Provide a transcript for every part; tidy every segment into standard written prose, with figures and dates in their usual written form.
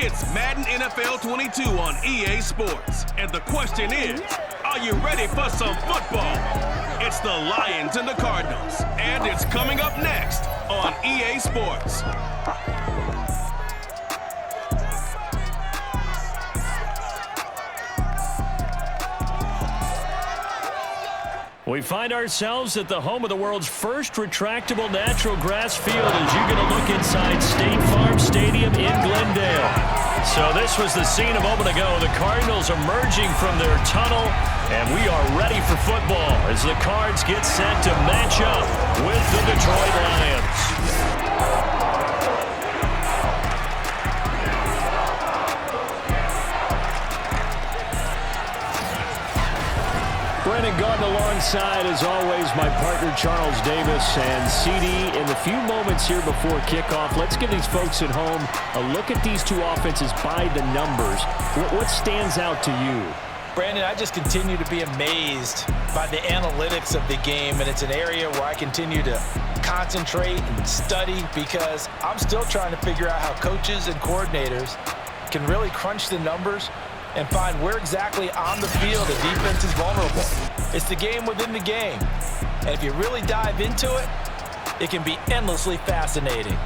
It's Madden NFL 22 on EA Sports. And the question is, are you ready for some football? It's the Lions and the Cardinals. And it's coming up next on EA Sports. We find ourselves at the home of the world's first retractable natural grass field as you get a look inside State Farm Stadium in Glendale. So this was the scene a moment ago. The Cardinals emerging from their tunnel, and we are ready for football as the Cards get set to match up with the Detroit Lions. Brennan Gordon alongside, as always, my partner Charles Davis. And CD, in the few moments here before kickoff, let's give these folks at home a look at these two offenses by the numbers. What stands out to you? Brandon, I just continue to be amazed by the analytics of the game, and it's an area where I continue to concentrate and study because I'm still trying to figure out how coaches and coordinators can really crunch the numbers and find where exactly on the field the defense is vulnerable. It's the game within the game. And if you really dive into it, it can be endlessly fascinating.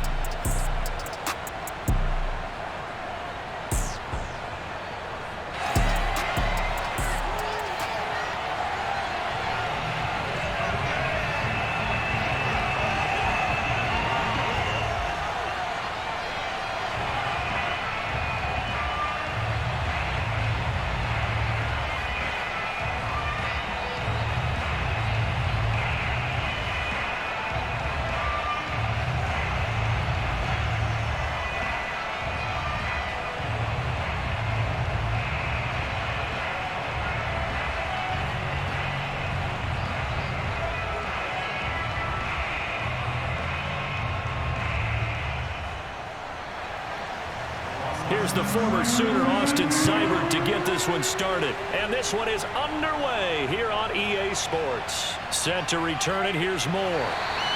Here's the former Sooner, Austin Seibert, to get this one started. And this one is underway here on EA Sports. Set to return it, here's Moore.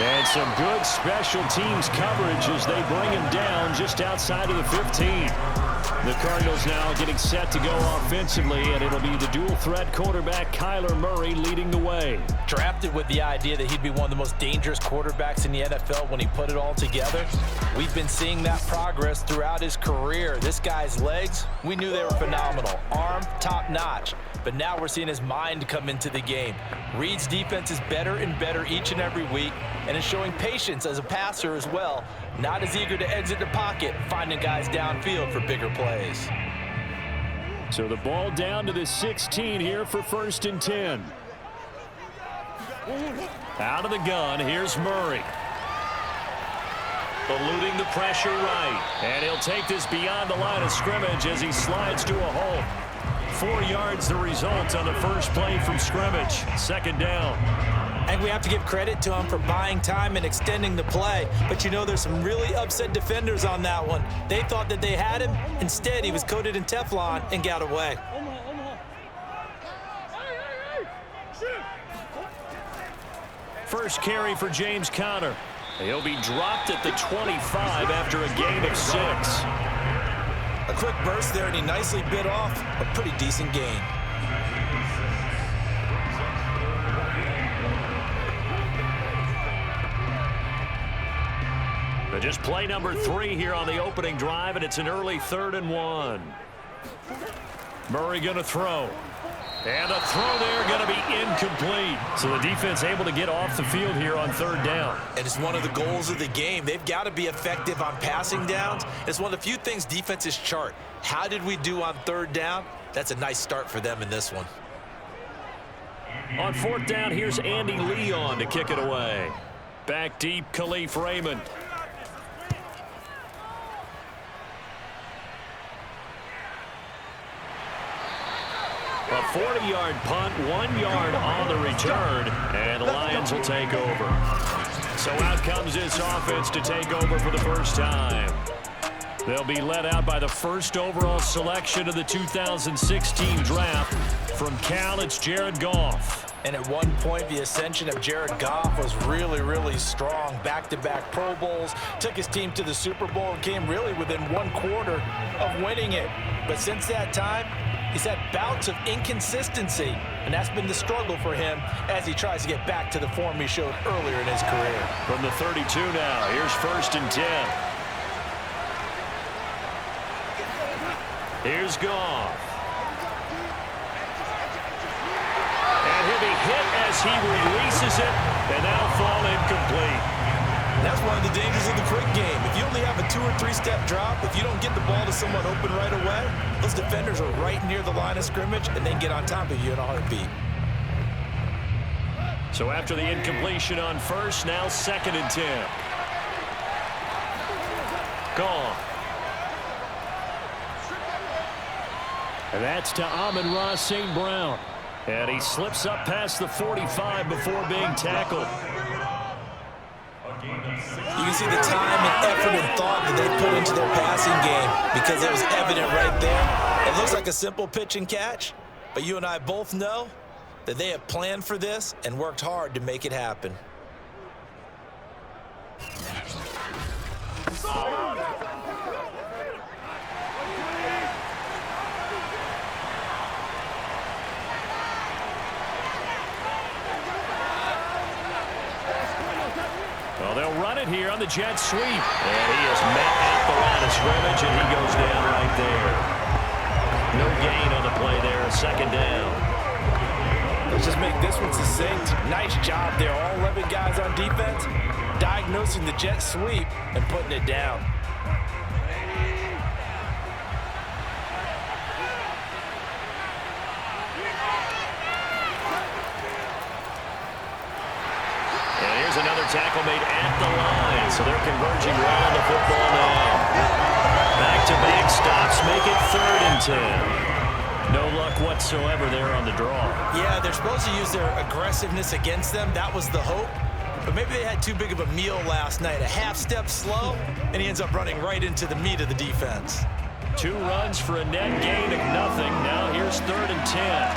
And some good special teams coverage as they bring him down just outside of the 15. The Cardinals now getting set to go offensively, and it'll be the dual-threat quarterback Kyler Murray leading the way. Drafted with the idea that he'd be one of the most dangerous quarterbacks in the NFL when he put it all together. We've been seeing that progress throughout his career. This guy's legs, we knew they were phenomenal. Arm, top-notch. But now we're seeing his mind come into the game. Reed's defense is better and better each and every week, and is showing patience as a passer as well. Not as eager to exit the pocket, finding guys downfield for bigger plays. So the ball down to the 16 here for 1st and 10. Out of the gun, here's Murray. Eluding the pressure right. And he'll take this beyond the line of scrimmage as he slides to a hole. 4 yards the result on the first play from scrimmage. 2nd down. I think we have to give credit to him for buying time and extending the play. But you know, there's some really upset defenders on that one. They thought that they had him. Instead, he was coated in Teflon and got away. First carry for James Conner. He'll be dropped at the 25 after a gain of 6. A quick burst there, and he nicely bit off a pretty decent gain. But just play number 3 here on the opening drive, and it's an early 3rd and 1. Murray going to throw. And a throw there going to be incomplete. So the defense able to get off the field here on 3rd down. And it's one of the goals of the game. They've got to be effective on passing downs. It's one of the few things defenses chart. How did we do on 3rd down? That's a nice start for them in this one. On 4th down, here's Andy Leon to kick it away. Back deep, Khalif Raymond. A 40-yard punt, 1 yard on the return, and the Lions will take over. So out comes this offense to take over for the first time. They'll be led out by the first overall selection of the 2016 draft. From Cal, it's Jared Goff. And at one point, the ascension of Jared Goff was really, really strong. Back-to-back Pro Bowls, took his team to the Super Bowl and came really within 1/4 of winning it. But since that time, he's had bouts of inconsistency, and that's been the struggle for him as he tries to get back to the form he showed earlier in his career. From the 32 now, here's 1st and 10. Here's Goff. And he'll be hit as he releases it, and now fall incomplete. That's one of the dangers of the quick game. If you only have a 2- or 3-step drop, if you don't get the ball to someone open right away, those defenders are right near the line of scrimmage, and they get on top of you in a heartbeat. So after the incompletion on 1st, now 2nd and 10. Gone. And that's to Amon-Ra St. Brown. And he slips up past the 45 before being tackled. You can see the time and effort and thought that they put into their passing game because it was evident right there. It looks like a simple pitch and catch, but you and I both know that they have planned for this and worked hard to make it happen. Well, they'll run it here on the jet sweep. And he is met at the line of scrimmage, and he goes down right there. No gain on the play there, 2nd down. Let's just make this one succinct. Nice job there. All 11 guys on defense diagnosing the jet sweep and putting it down. Another tackle made at the line, so they're converging right on the football now. Back-to-back stops make it 3rd and 10. No luck whatsoever there on the draw. Yeah, they're supposed to use their aggressiveness against them. That was the hope. But maybe they had too big of a meal last night. A half-step slow, and he ends up running right into the meat of the defense. 2 runs for a net gain of nothing. Now here's 3rd and 10.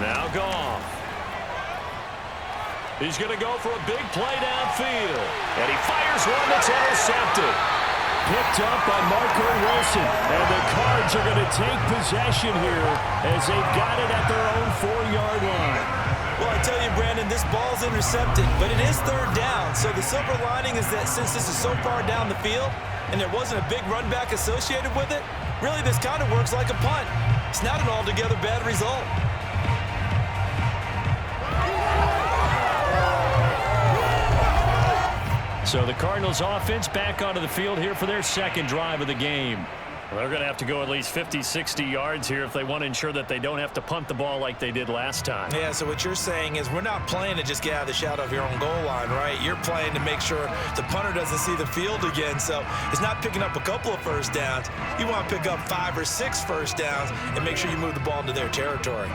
Now Goff. He's going to go for a big play downfield. And he fires one that's intercepted. Picked up by Marco Wilson. And the Cards are going to take possession here as they've got it at their own 4-yard line. Well, I tell you, Brandon, this ball's intercepted, but it is 3rd down. So the silver lining is that since this is so far down the field and there wasn't a big run back associated with it, really this kind of works like a punt. It's not an altogether bad result. So the Cardinals offense back onto the field here for their 2nd drive of the game. Well, they're going to have to go at least 50, 60 yards here if they want to ensure that they don't have to punt the ball like they did last time. Yeah, so what you're saying is we're not playing to just get out of the shadow of your own goal line, right? You're playing to make sure the punter doesn't see the field again. So it's not picking up a couple of first downs. You want to pick up 5 or 6 first downs and make sure you move the ball into their territory.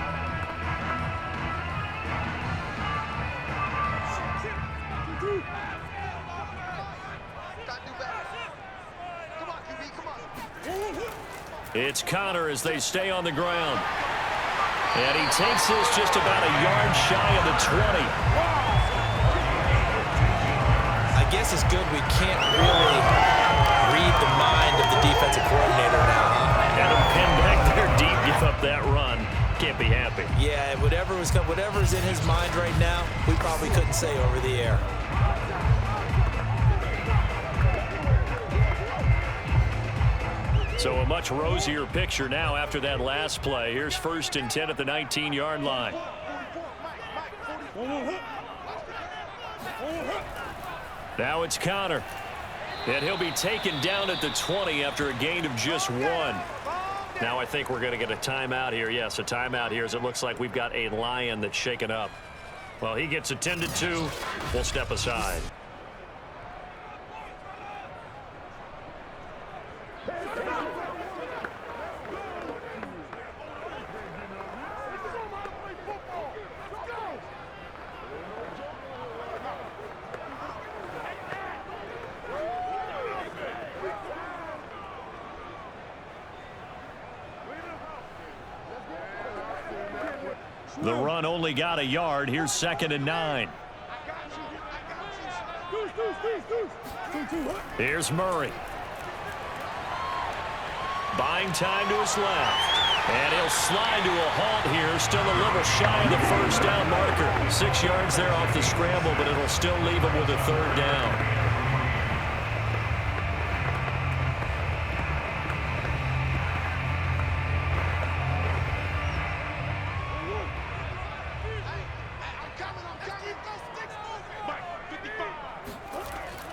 It's Connor as they stay on the ground. And he takes this just about a yard shy of the 20. I guess it's good we can't really read the mind of the defensive coordinator now, huh? Had him pinned back there deep, give up that run. Can't be happy. Yeah, whatever's in his mind right now, we probably couldn't say over the air. So a much rosier picture now after that last play. Here's 1st and 10 at the 19-yard line. Now it's Connor. And he'll be taken down at the 20 after a gain of just 1. Now I think we're going to get a timeout here. Yes, a timeout here as it looks like we've got a Lion that's shaken up. Well, he gets attended to. We'll step aside. The run only got a yard. Here's 2nd and 9. Here's Murray. Buying time to his left. And he'll slide to a halt here. Still a little shy of the first down marker. 6 yards there off the scramble, but it'll still leave him with a 3rd down.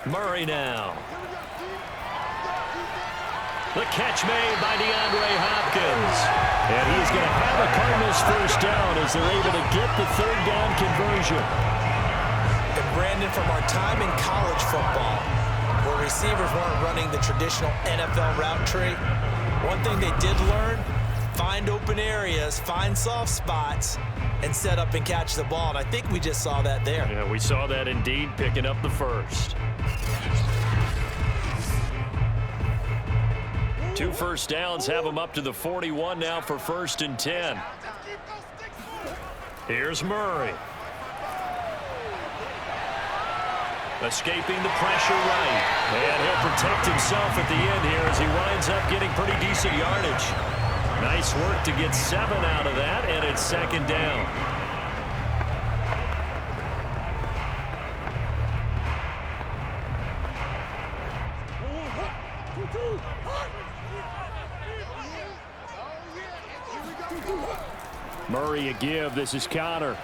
Murray now. The catch made by DeAndre Hopkins. And he's going to have a Cardinals 1st down as they're able to get the 3rd down conversion. And Brandon, from our time in college football, where receivers weren't running the traditional NFL route tree, one thing they did learn, find open areas, find soft spots, and set up and catch the ball. And I think we just saw that there. Yeah, we saw that indeed, picking up the 1st. 2 first downs have him up to the 41 now for 1st and 10. Here's Murray. Escaping the pressure right. And he'll protect himself at the end here as he winds up getting pretty decent yardage. Nice work to get 7 out of that, and it's 2nd down. Murray a give. This is Connor.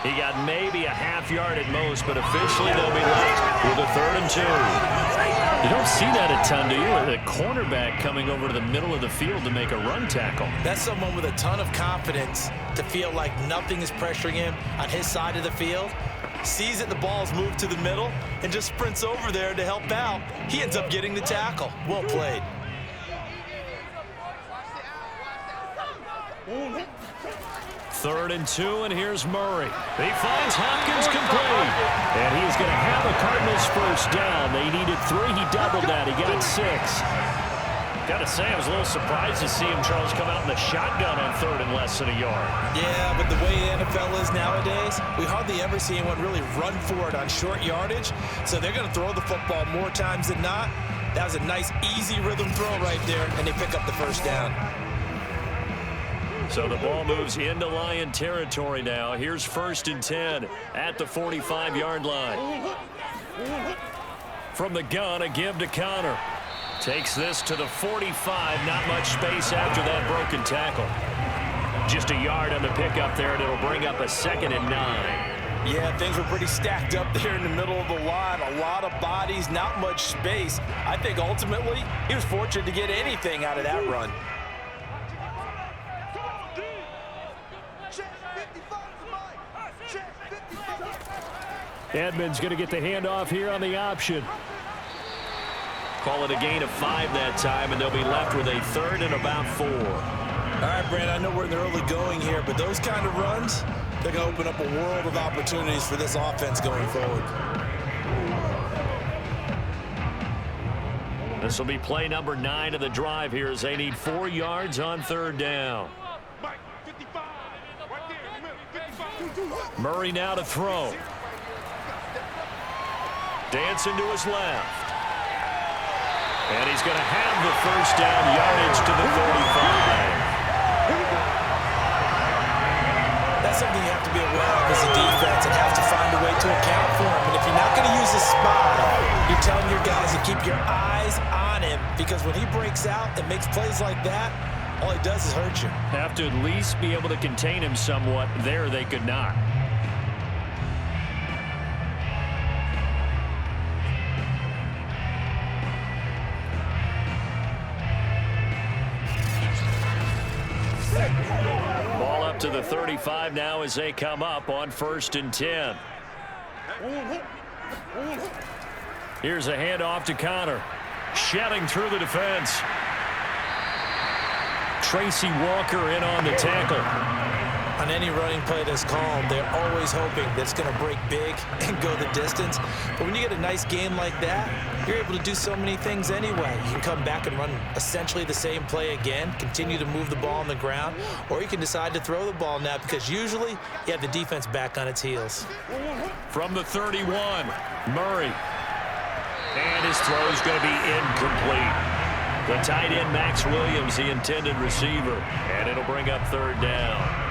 He got maybe a half yard at most, but officially they'll be left with a 3rd and 2. You don't see that a ton, do you? The cornerback coming over to the middle of the field to make a run tackle. That's someone with a ton of confidence to feel like nothing is pressuring him on his side of the field. Sees that the ball's moved to the middle and just sprints over there to help out. He ends up getting the tackle. Well played. Third and 2, and here's Murray. He finds Hopkins complete. And he's going to have a Cardinals 1st down. They needed 3. He doubled that. He got 6. Got to say, I was a little surprised to see him, Charles, come out in the shotgun on 3rd and less than a yard. Yeah, but the way the NFL is nowadays, we hardly ever see anyone really run for it on short yardage. So they're going to throw the football more times than not. That was a nice, easy rhythm throw right there, and they pick up the 1st down. So the ball moves into Lion territory now. Here's 1st and 10 at the 45-yard line. From the gun, a give to Connor. Takes this to the 45. Not much space after that broken tackle. Just a yard on the pickup there, and it'll bring up a 2nd and 9. Yeah, things were pretty stacked up there in the middle of the line. A lot of bodies, not much space. I think ultimately he was fortunate to get anything out of that run. Edmonds going to get the handoff here on the option. Call it a gain of 5 that time, and they'll be left with a 3rd and about 4. All right, Brand, I know we're in the early going here, but those kind of runs, they're going to open up a world of opportunities for this offense going forward. This will be play number 9 of the drive here as they need 4 yards on 3rd down. Murray now to throw. Dancing to his left. And he's going to have the 1st down yardage to the 35. That's something you have to be aware of as a defense and have to find a way to account for him. And if you're not going to use a spot, you're telling your guys to keep your eyes on him, because when he breaks out and makes plays like that, all he does is hurt you. Have to at least be able to contain him somewhat. There they could not. Ball up to the 35 now as they come up on 1st and 10. Here's a handoff to Connor. Shedding through the defense. Tracy Walker in on the tackle. On any running play that's called, they're always hoping that it's going to break big and go the distance. But when you get a nice game like that, you're able to do so many things anyway. You can come back and run essentially the same play again, continue to move the ball on the ground, or you can decide to throw the ball now because usually you have the defense back on its heels. From the 31, Murray. And his throw is going to be incomplete. The tight end, Max Williams, the intended receiver. And it'll bring up third down.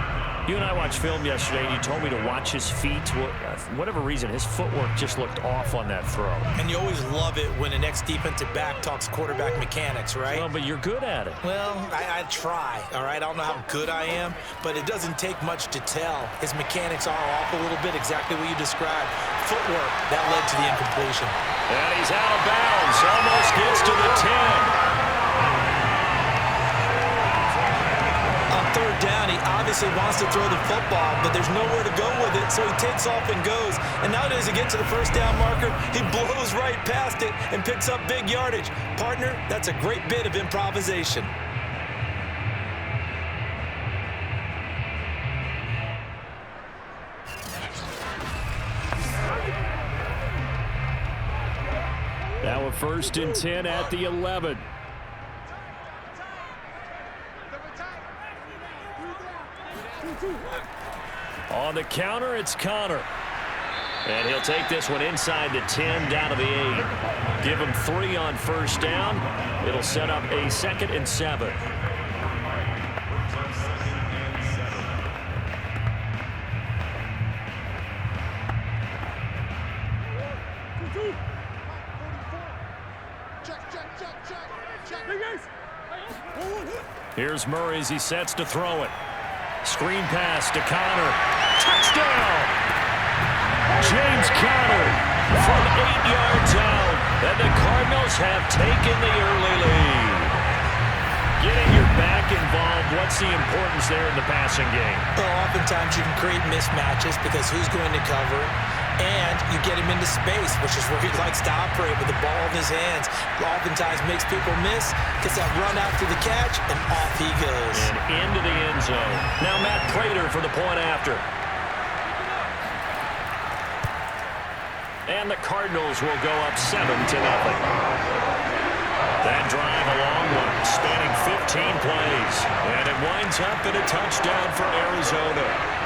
You and I watched film yesterday, and you told me to watch his feet. For whatever reason, his footwork just looked off on that throw. And you always love it when the next defensive back talks quarterback mechanics, right? Well, but you're good at it. Well, I try, all right? I don't know how good I am, but it doesn't take much to tell. His mechanics are off a little bit, exactly what you described. Footwork, that led to the incompletion. And he's out of bounds. Almost gets to the 10. Third down, he obviously wants to throw the football, but there's nowhere to go with it, so he takes off and goes. And now does he get to the first down marker? He blows right past it and picks up big yardage. Partner, that's a great bit of improvisation. Now a 1st and 10 at the 11. On the counter, it's Connor. And he'll take this one inside the 10, down to the 8. Give him 3 on first down. It'll set up a 2nd and 7. Here's Murray as he sets to throw it. Screen pass to Connor. Touchdown! James Conner from 8 yards out. And the Cardinals have taken the early lead. Getting your back involved, what's the importance there in the passing game? Well, oftentimes you can create mismatches because who's going to cover it? And you get him into space, which is where he likes to operate with the ball in his hands. Oftentimes makes people miss, gets that run after the catch, and off he goes. And into the end zone. Now Matt Prater for the point after. And the Cardinals will go up 7-0. That drive a long one, spanning 15 plays. And it winds up in a touchdown for Arizona.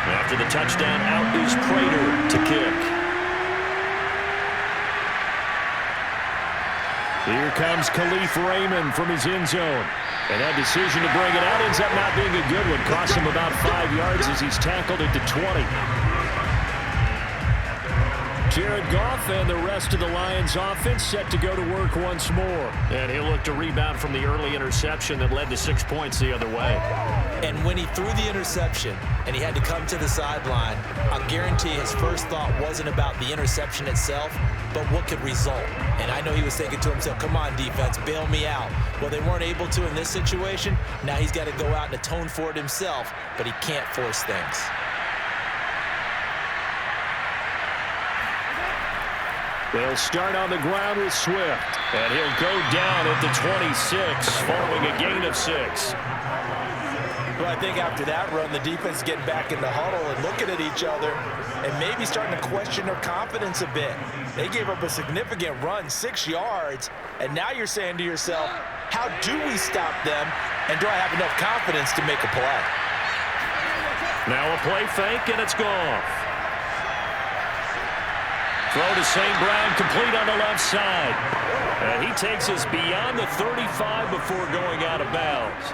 After the touchdown, out is Prater to kick. Here comes Khalif Raymond from his end zone. And that decision to bring it out ends up not being a good one. Costs him about 5 yards as he's tackled at the 20. Jared Goff and the rest of the Lions offense set to go to work once more. And he'll look to rebound from the early interception that led to 6 points the other way. And when he threw the interception and he had to come to the sideline, I'll guarantee his first thought wasn't about the interception itself, but what could result. And I know he was thinking to himself, come on, defense, bail me out. Well, they weren't able to in this situation. Now he's got to go out and atone for it himself, but he can't force things. They'll start on the ground with Swift, and he'll go down at the 26 following a gain of 6. Well, I think after that run, the defense is getting back in the huddle and looking at each other and maybe starting to question their confidence a bit. They gave up a significant run, 6 yards, and now you're saying to yourself, how do we stop them, and do I have enough confidence to make a play? Now a play fake, and it's gone. Throw to St. Brown, complete on the left side. And he takes us beyond the 35 before going out of bounds.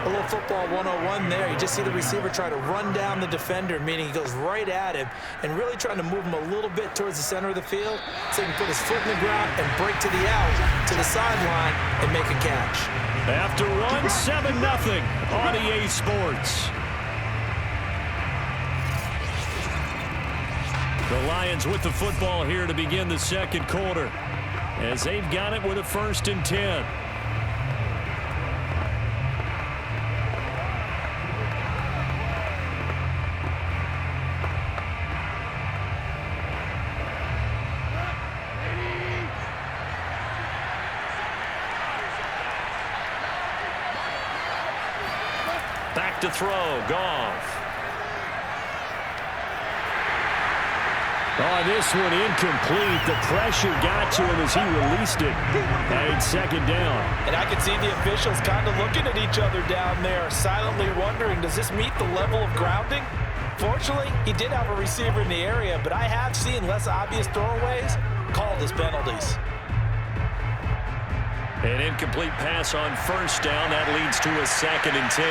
A little football 101 there. You just see the receiver try to run down the defender, meaning he goes right at him and really trying to move him a little bit towards the center of the field so he can put his foot in the ground and break to the out, to the sideline, and make a catch. After one, 7-0 on EA Sports. The Lions with the football here to begin the second quarter, as they've got it with a 1st and 10. Back to throw, Goff. Oh, this one incomplete. The pressure got to him as he released it. And it's 2nd down. And I can see the officials kind of looking at each other down there, silently wondering, does this meet the level of grounding? Fortunately, he did have a receiver in the area, but I have seen less obvious throwaways called as penalties. An incomplete pass on 1st down. That leads to a 2nd and 10.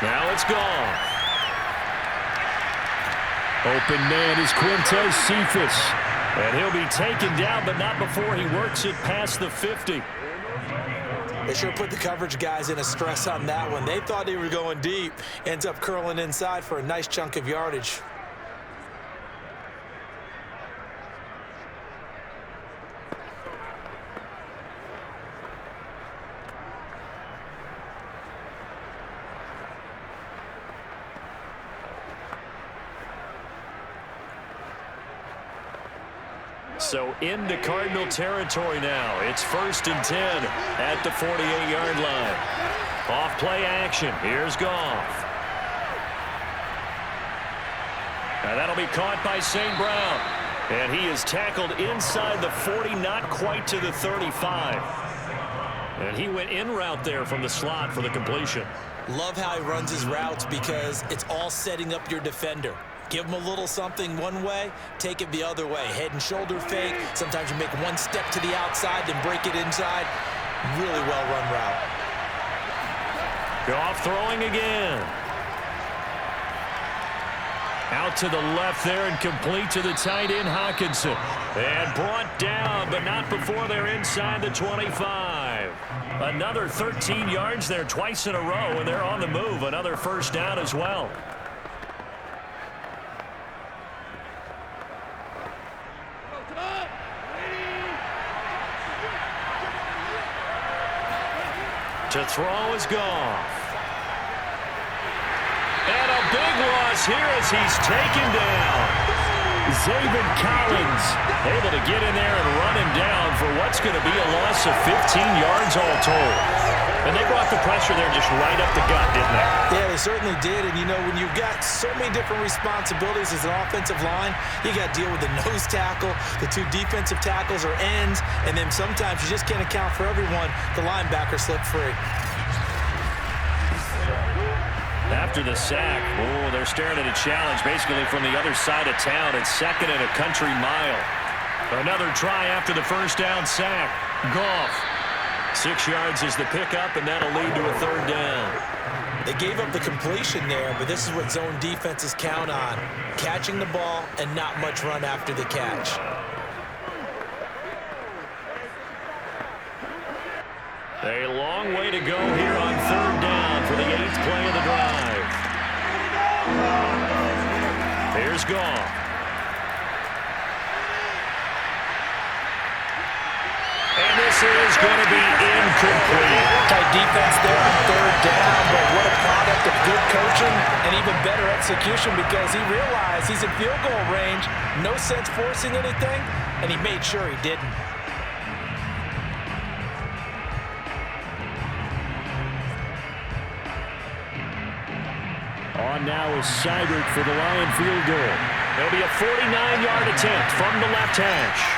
Now it's Goff. Open man is Quintez Cephas. And he'll be taken down, but not before he works it past the 50. They sure put the coverage guys in a stress on that one. They thought they were going deep. Ends up curling inside for a nice chunk of yardage. So into Cardinal territory now. It's 1st and 10 at the 48-yard line. Off play action. Here's Goff. And that'll be caught by St. Brown. And he is tackled inside the 40, not quite to the 35. And he went in route there from the slot for the completion. Love how he runs his routes because it's all setting up your defender. Give him a little something one way, take it the other way. Head and shoulder fake. Sometimes you make one step to the outside, then break it inside. Really well-run route. Goff throwing again. Out to the left there and complete to the tight end, Hawkinson. And brought down, but not before they're inside the 25. Another 13 yards there twice in a row, and they're on the move. Another 1st down as well. To throw is Goff. And a big loss here as he's taken down. Zaven Collins able to get in there and run him down for what's going to be a loss of 15 yards all told. And they brought the pressure there just right up the gut, didn't they? Yeah, they certainly did. And, you know, when you've got so many different responsibilities as an offensive line, you got to deal with the nose tackle, the 2 defensive tackles or ends, and then sometimes you just can't account for everyone. The linebacker slipped free. After the sack, oh, they're staring at a challenge basically from the other side of town. It's 2nd and a country mile. Another try after the 1st down sack. Goff. 6 yards is the pickup, and that'll lead to a 3rd down. They gave up the completion there, but this is what zone defenses count on. Catching the ball and not much run after the catch. A long way to go here on 3rd down for the 8th play of the drive. Here's Goff. And this is going to be incomplete. Tight defense there on 3rd down, but what a product of good coaching and even better execution because he realized he's in field goal range, no sense forcing anything, and he made sure he didn't. On now is Seibert for the Lion field goal. There'll be a 49-yard attempt from the left hash.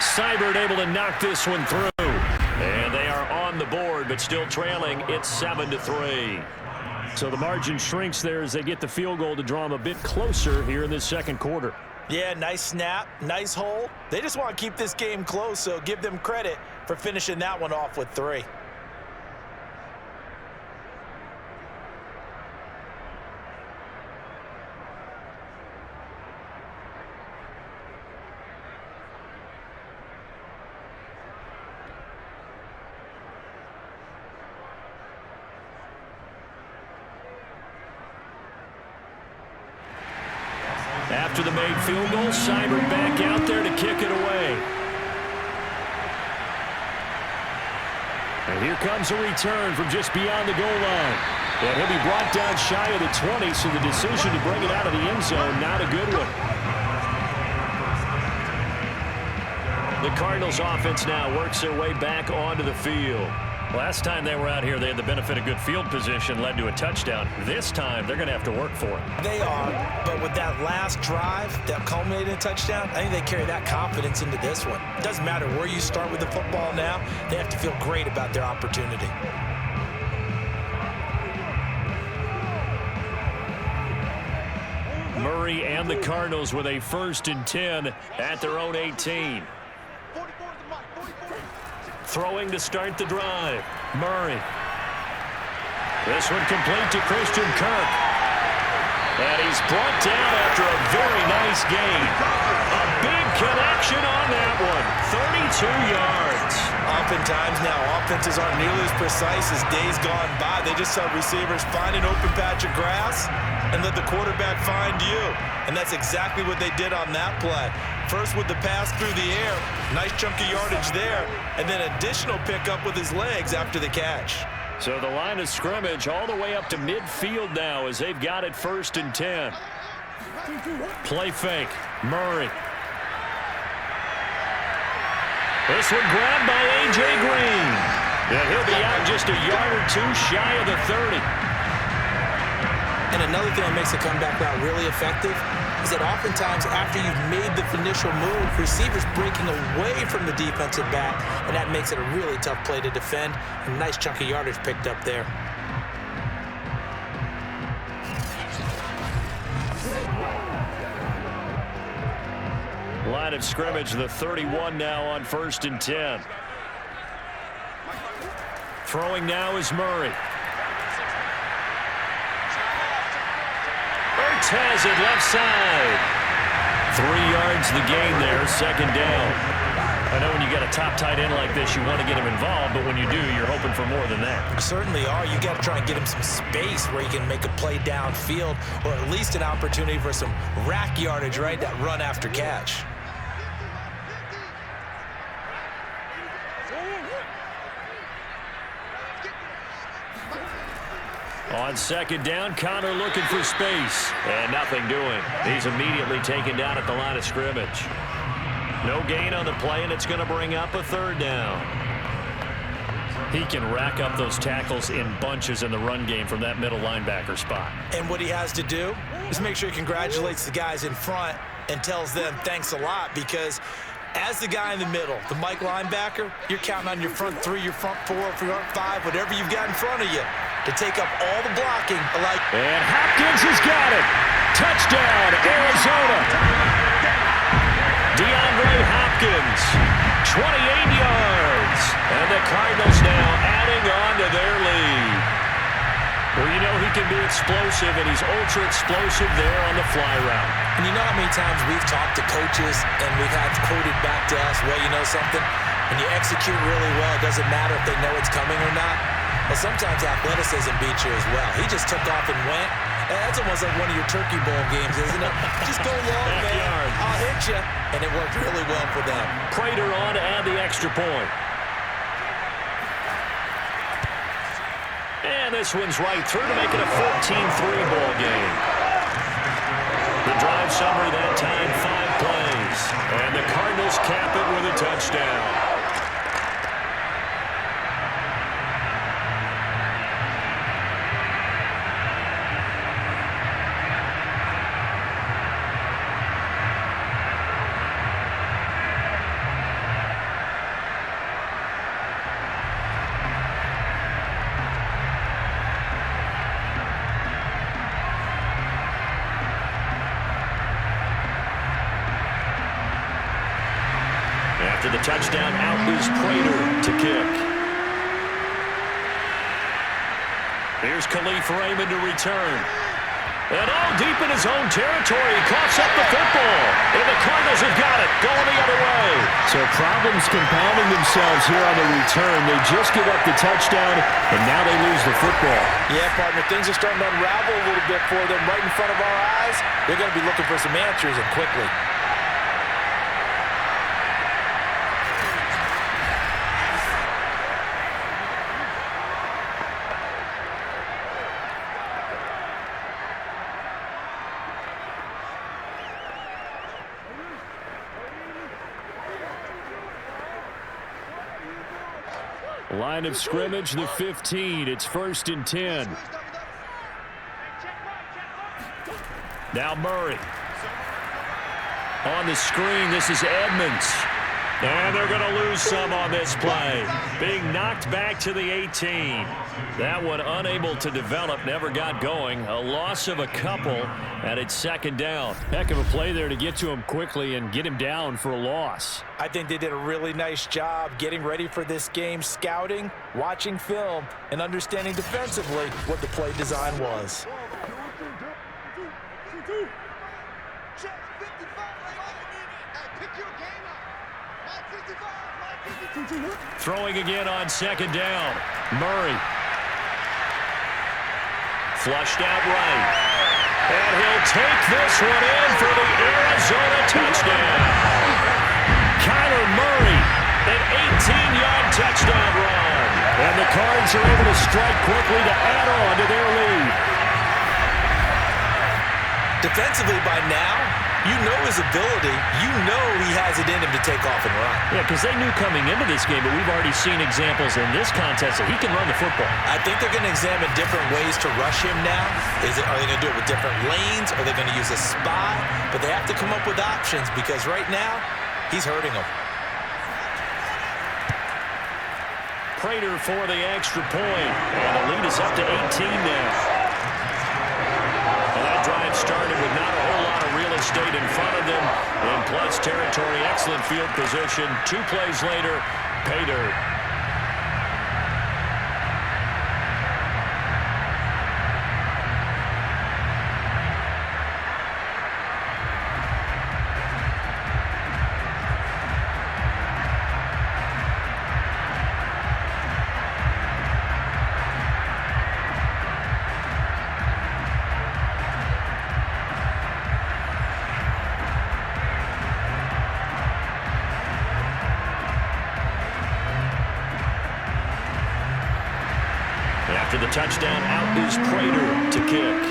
Seibert able to knock this one through. And they are on the board, but still trailing. It's 7-3. So the margin shrinks there as they get the field goal to draw them a bit closer here in this second quarter. Yeah, nice snap, nice hole. They just want to keep this game close, so give them credit for finishing that one off with 3. After the made field goal, Seibert back out there to kick it away. And here comes a return from just beyond the goal line. And he'll be brought down shy of the 20, so the decision to bring it out of the end zone, not a good one. The Cardinals offense now works their way back onto the field. Last time they were out here, they had the benefit of good field position, led to a touchdown. This time, they're going to have to work for it. They are, but with that last drive that culminated in a touchdown, I think they carry that confidence into this one. It doesn't matter where you start with the football now, they have to feel great about their opportunity. Murray and the Cardinals with a 1st and 10 at their own 18. Throwing to start the drive. Murray. This one complete to Christian Kirk. And he's brought down after a very nice gain. A big connection on that one. 32 yards. Oftentimes now, offenses aren't nearly as precise as days gone by. They just have receivers find an open patch of grass and let the quarterback find you. And that's exactly what they did on that play. First with the pass through the air, nice chunk of yardage there, and then additional pickup with his legs after the catch. So the line of scrimmage all the way up to midfield now as they've got it 1st and 10. Play fake. Murray. This one grabbed by A.J. Green. And he'll be out just a yard or 2 shy of the 30. And another thing that makes a comeback route really effective is that oftentimes after you've made the initial move, receivers breaking away from the defensive back, and that makes it a really tough play to defend. A nice chunk of yardage picked up there. Line of scrimmage, the 31 now on 1st and 10. Throwing now is Murray. Has it left side. 3 yards the gain there, 2nd down. I know when you got a top tight end like this, you want to get him involved, but when you do, you're hoping for more than that. You certainly are. You got to try and get him some space where he can make a play downfield, or at least an opportunity for some rack yardage, right? That run after catch. On 2nd down, Connor looking for space. And nothing doing. He's immediately taken down at the line of scrimmage. No gain on the play, and it's going to bring up a 3rd down. He can rack up those tackles in bunches in the run game from that middle linebacker spot. And what he has to do is make sure he congratulates the guys in front and tells them thanks a lot, because as the guy in the middle, the Mike linebacker, you're counting on your front 3, your front 4, front 5, whatever you've got in front of you, to take up all the blocking. And Hopkins has got it. Touchdown, Arizona. DeAndre Hopkins, 28 yards. And the Cardinals now adding on to their lead. Well, you know he can be explosive, and he's ultra explosive there on the fly route. And you know how many times we've talked to coaches and we've had quoted back to us, well, you know something? When you execute really well, it doesn't matter if they know it's coming or not. Well, sometimes athleticism beats you as well. He just took off and went. That's almost like one of your Turkey Bowl games, isn't it? Just go long, man. I'll hit you. And it worked really well for them. Prater on to add the extra point. And this one's right through to make it a 14-3 ball game. The drive summary that time, 5 plays. And the Cardinals cap it with a touchdown. touchdown, out is Prater to kick. Here's Khalif Raymond to return. And all deep in his own territory, he coughs up the football. And the Cardinals have got it, going the other way. So problems compounding themselves here on the return. They just give up the touchdown, and now they lose the football. Yeah, partner, things are starting to unravel a little bit for them right in front of our eyes. They're going to be looking for some answers, and quickly. Line of scrimmage, the 15. It's 1st and 10. Now Murray. On the screen, this is Edmonds. And they're going to lose some on this play. Being knocked back to the 18. That one unable to develop, never got going. A loss of a couple, and it's 2nd down. Heck of a play there to get to him quickly and get him down for a loss. I think they did a really nice job getting ready for this game, scouting, watching film, and understanding defensively what the play design was. Throwing again on 2nd down. Murray. Flushed out right. And he'll take this one in for the Arizona touchdown. Kyler Murray, an 18-yard touchdown run. And the Cards are able to strike quickly to add on to their lead. Defensively by now, you know his ability. You know he has it in him to take off and run. Yeah, because they knew coming into this game, but we've already seen examples in this contest that he can run the football. I think they're going to examine different ways to rush him now. Are they going to do it with different lanes? Are they going to use a spy? But they have to come up with options because right now, he's hurting them. Prater for the extra point. And the lead is up to 18 now. And that drive started with not a whole lot of real estate in front of them. In plus territory, excellent field position. 2 plays later, pay dirt. After the touchdown, out is Prater to kick.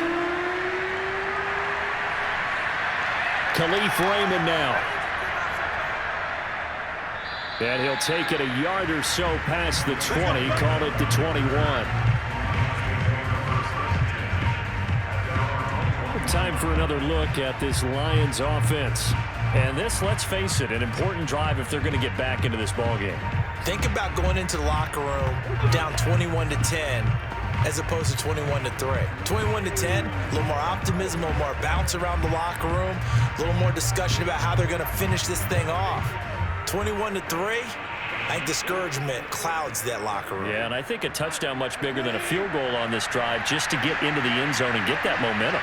Khalif Raymond now. And he'll take it a yard or so past the 20, call it the 21. Time for another look at this Lions offense. And this, let's face it, an important drive if they're going to get back into this ballgame. Think about going into the locker room down 21-10 as opposed to 21-3. 21-10, a little more optimism, a little more bounce around the locker room, a little more discussion about how they're going to finish this thing off. 21-3, I think discouragement clouds that locker room. Yeah, and I think a touchdown much bigger than a field goal on this drive just to get into the end zone and get that momentum.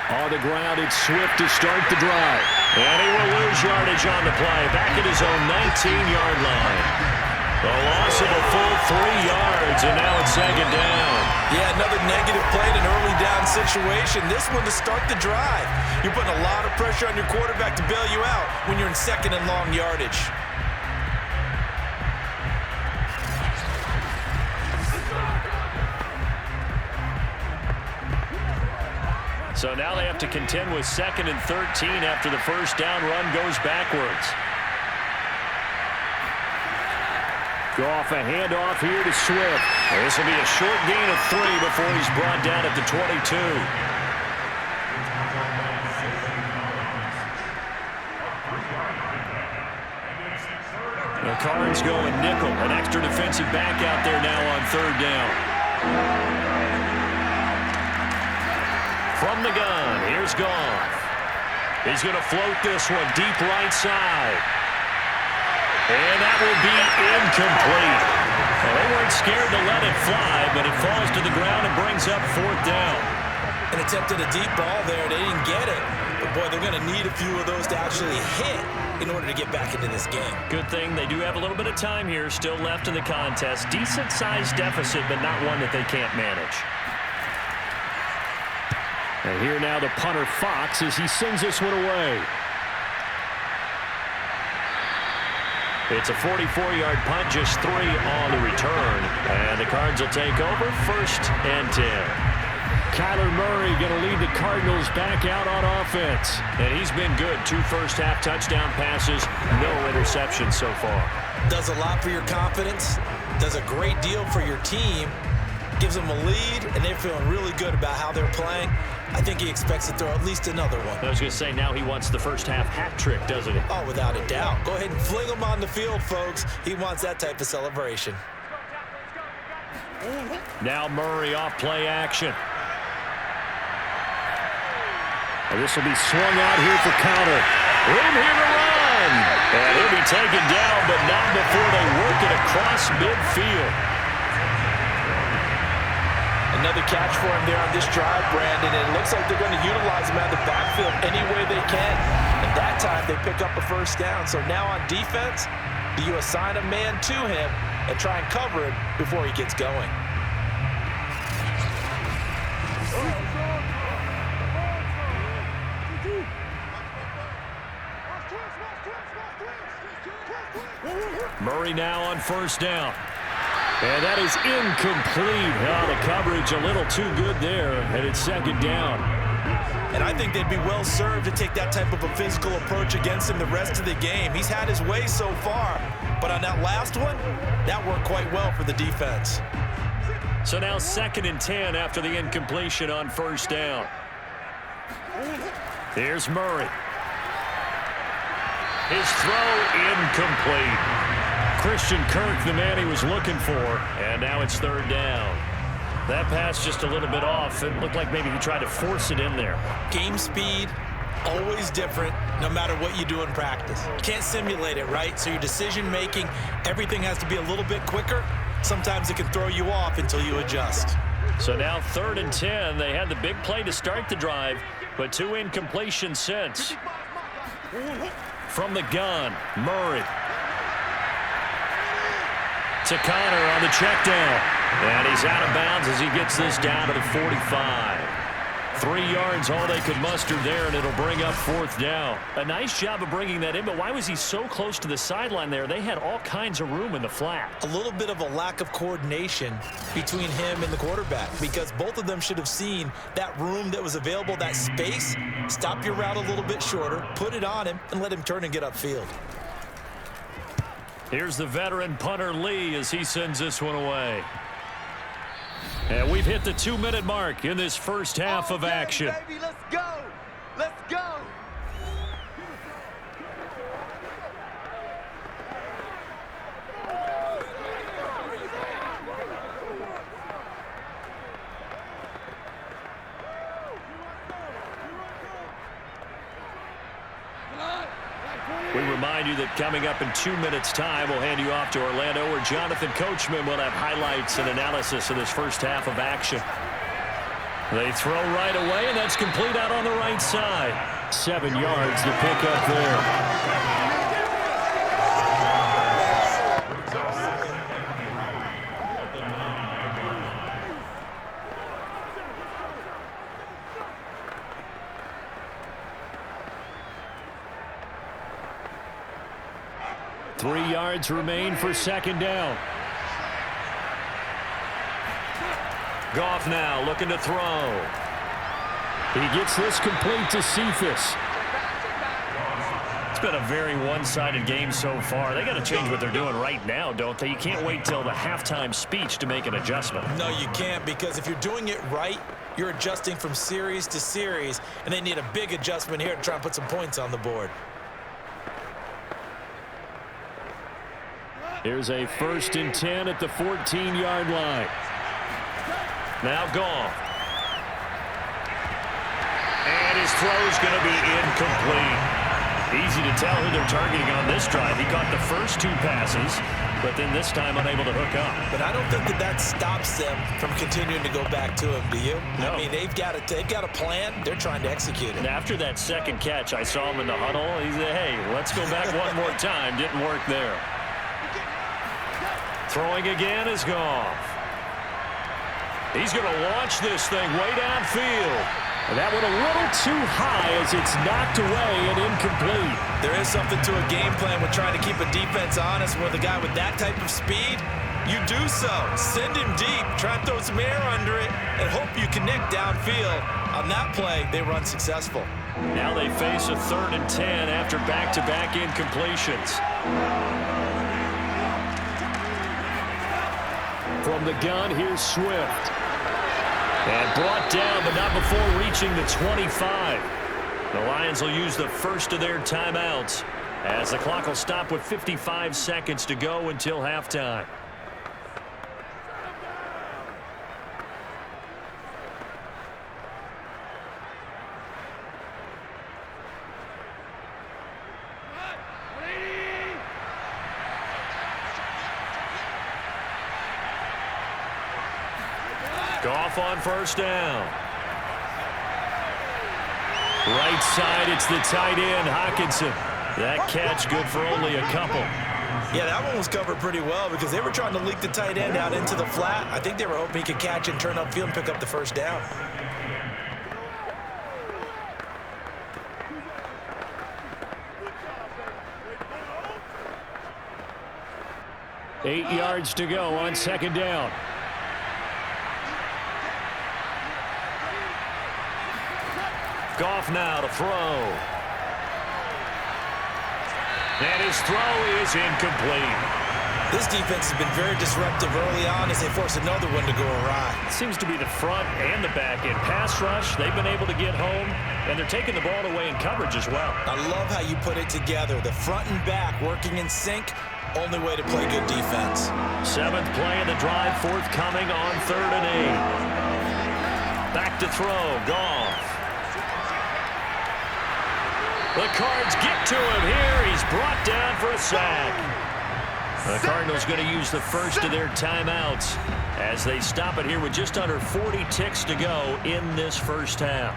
On the ground, it's Swift to start the drive. And he will lose yardage on the play. Back at his own 19-yard line. A loss of a full 3 yards, and now it's 2nd down. Yeah, another negative play in an early down situation. This one to start the drive. You're putting a lot of pressure on your quarterback to bail you out when you're in 2nd and long yardage. So now they have to contend with 2nd and 13 after the first down run goes backwards. Goff a handoff here to Swift. This will be a short gain of 3 before he's brought down at the 22. The Cards going nickel. An extra defensive back out there now on 3rd down. From the gun, here's Goff. He's going to float this one deep right side. And that will be incomplete. Well, they weren't scared to let it fly, but it falls to the ground and brings up 4th down. An attempt at a deep ball there. They didn't get it. But, boy, they're going to need a few of those to actually hit in order to get back into this game. Good thing they do have a little bit of time here still left in the contest. Decent-sized deficit, but not one that they can't manage. And here now the punter Fox as he sends this one away. It's a 44-yard punt, just 3 on the return. And the Cards will take over 1st and 10. Kyler Murray going to lead the Cardinals back out on offense. And he's been good. 2 first-half touchdown passes, no interceptions so far. Does a lot for your confidence, does a great deal for your team, gives them a lead, and they're feeling really good about how they're playing. I think he expects to throw at least another one. I was going to say, now he wants the first-half hat trick, doesn't he? Oh, without a doubt. Go ahead and fling him on the field, folks. He wants that type of celebration. Now Murray off play action. And this will be swung out here for counter. Room here to run. And he'll be taken down, but not before they work it across midfield. Another catch for him there on this drive, Brandon. And it looks like they're going to utilize him out of the backfield any way they can. And that time they pick up a 1st down. So now on defense, do you assign a man to him and try and cover him before he gets going? Murray now on 1st down. And that is incomplete. Oh, the coverage a little too good there, and it's 2nd down. And I think they'd be well served to take that type of a physical approach against him the rest of the game. He's had his way so far, but on that last one, that worked quite well for the defense. So now 2nd and 10 after the incompletion on 1st down. Here's Murray. His throw incomplete. Christian Kirk, the man he was looking for, and now it's 3rd down. That pass just a little bit off. It looked like maybe he tried to force it in there. Game speed, always different, no matter what you do in practice. Can't simulate it, right? So your decision-making, everything has to be a little bit quicker. Sometimes it can throw you off until you adjust. So now 3rd and 10. They had the big play to start the drive, but 2 incompletions since. From the gun, Murray. To Connor on the check down. And he's out of bounds as he gets this down to the 45. 3 yards, all they could muster there, and it'll bring up 4th down. A nice job of bringing that in, but why was he so close to the sideline there? They had all kinds of room in the flat. A little bit of a lack of coordination between him and the quarterback, because both of them should have seen that room that was available, that space. Stop your route a little bit shorter, put it on him, and let him turn and get upfield. Here's the veteran punter Lee as he sends this one away. And we've hit the 2-minute mark in this first half of action. Baby, let's go. Let's go. We remind you that coming up in 2 minutes' time, we'll hand you off to Orlando, where Jonathan Coachman will have highlights and analysis of this first half of action. They throw right away, and that's complete out on the right side. 7 yards to pick up there. 3 yards remain for 2nd down. Goff now looking to throw. He gets this complete to Cephas. It's been a very one-sided game so far. They got to change what they're doing right now, don't they? You can't wait till the halftime speech to make an adjustment. No, you can't, because if you're doing it right, you're adjusting from series to series, and they need a big adjustment here to try and put some points on the board. Here's a 1st and 10 at the 14-yard line. Now Goff. And his throw's going to be incomplete. Easy to tell who they're targeting on this drive. He caught the first 2 passes, but then this time unable to hook up. But I don't think that stops them from continuing to go back to him, do you? No. I mean, they've got a plan. They're trying to execute it. And after that second catch, I saw him in the huddle. He said, hey, let's go back one more time. Didn't work there. Throwing again is Goff. He's going to launch this thing way downfield. And that one a little too high as it's knocked away and incomplete. There is something to a game plan with trying to keep a defense honest. With a guy with that type of speed, you do so. Send him deep, try and throw some air under it, and hope you connect downfield. On that play, they run successful. Now they face a 3rd and 10 after back-to-back incompletions. From the gun, here's Swift. And brought down, but not before reaching the 25. The Lions will use the first of their timeouts as the clock will stop with 55 seconds to go until halftime. Goff on first down. Right side, it's the tight end, Hockenson. That catch good for only a couple. Yeah, that one was covered pretty well because they were trying to leak the tight end out into the flat. I think they were hoping he could catch and turn upfield and pick up the first down. Eight yards to go on second down. Goff now to throw. And his throw is incomplete. This defense has been very disruptive early on as they force another one to go awry. It seems to be the front and the back end. Pass rush, they've been able to get home, and they're taking the ball away in coverage as well. I love how you put it together. The front and back working in sync, only way to play good defense. 7th play of the drive, forthcoming on 3rd and 8. Back to throw, Goff. The Cards get to him here. He's brought down for a sack. The Cardinals going to use the first of their timeouts as they stop it here with just under 40 ticks to go in this first half.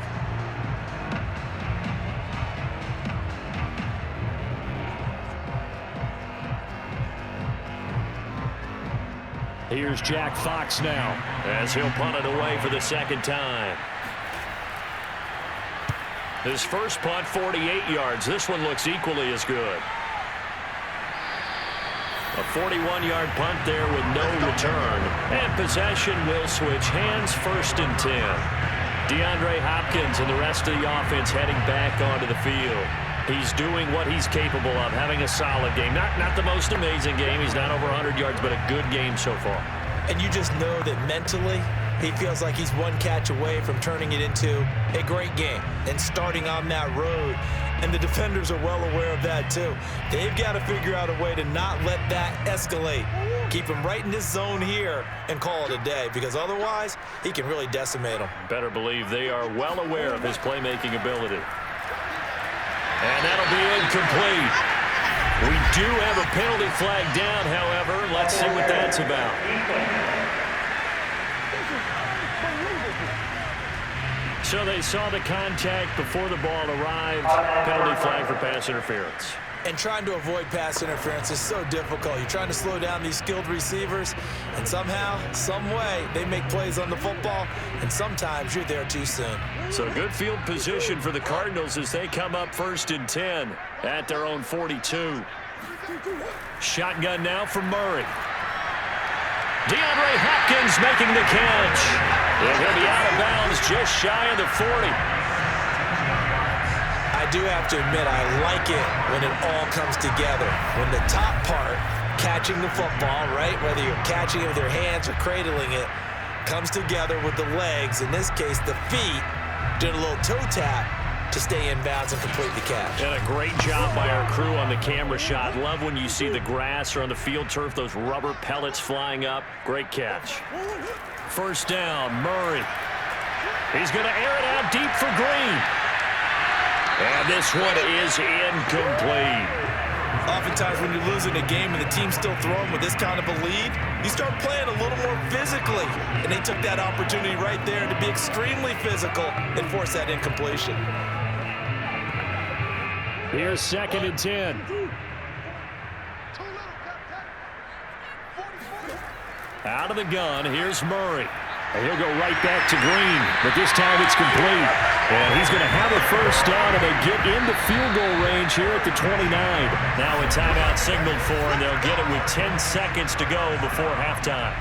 Here's Jack Fox now as he'll punt it away for the second time. His first punt, 48 yards. This one looks equally as good. A 41-yard punt there with no return. And possession will switch hands, 1st and 10. DeAndre Hopkins and the rest of the offense heading back onto the field. He's doing what he's capable of, having a solid game. Not the most amazing game. He's not over 100 yards, but a good game so far. And you just know that mentally, he feels like he's one catch away from turning it into a great game and starting on that road. And the defenders are well aware of that, too. They've got to figure out a way to not let that escalate. Keep him right in this zone here and call it a day, because otherwise, he can really decimate them. Better believe they are well aware of his playmaking ability. And that'll be incomplete. We do have a penalty flag down, however. Let's see what that's about. So they saw the contact before the ball arrived. Penalty flag for pass interference. And trying to avoid pass interference is so difficult. You're trying to slow down these skilled receivers, and somehow, some way, they make plays on the football, and sometimes you're there too soon. So good field position for the Cardinals as they come up 1st and 10 at their own 42. Shotgun now for Murray. DeAndre Hopkins making the catch. And he'll be out of bounds just shy of the 40. I do have to admit, I like it when it all comes together. When the top part, catching the football, right, whether you're catching it with your hands or cradling it, comes together with the legs, in this case the feet, doing a little toe tap to stay in bounds and complete the catch. And a great job by our crew on the camera shot. Love when you see the grass or on the field turf, those rubber pellets flying up. Great catch. First down, Murray. He's going to air it out deep for Green. And this one is incomplete. Oftentimes when you're losing a game and the team's still throwing with this kind of a lead, you start playing a little more physically. And they took that opportunity right there to be extremely physical and force that incompletion. Here's 2nd and 10. Out of the gun, here's Murray. And he'll go right back to Green, but this time it's complete. And he's going to have a first down, and they get into field goal range here at the 29. Now a timeout signaled for, and they'll get it with 10 seconds to go before halftime.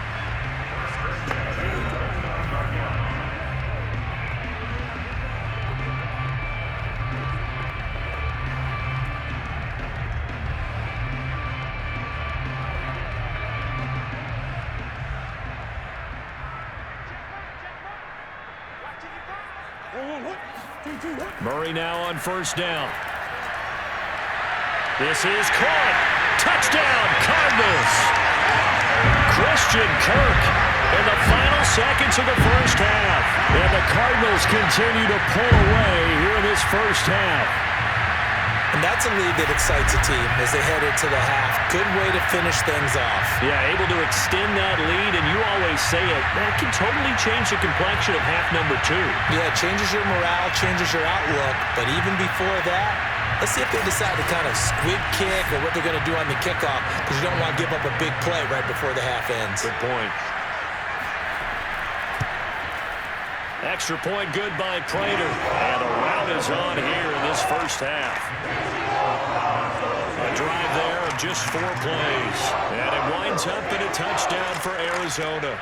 Murray now on first down. This is caught. Touchdown, Cardinals. Christian Kirk in the final seconds of the first half. And the Cardinals continue to pull away here in this first half. And that's a lead that excites a team as they head into the half. Good way to finish things off. Yeah, able to extend that lead, and you always say it, that can totally change the complexion of half number 2. Yeah, it changes your morale, changes your outlook. But even before that, let's see if they decide to kind of squib kick or what they're going to do on the kickoff, because you don't want to give up a big play right before the half ends. Good point. Extra point good by Prater. And a rout is on here in this first half. A drive there of just 4 plays. And it winds up in a touchdown for Arizona.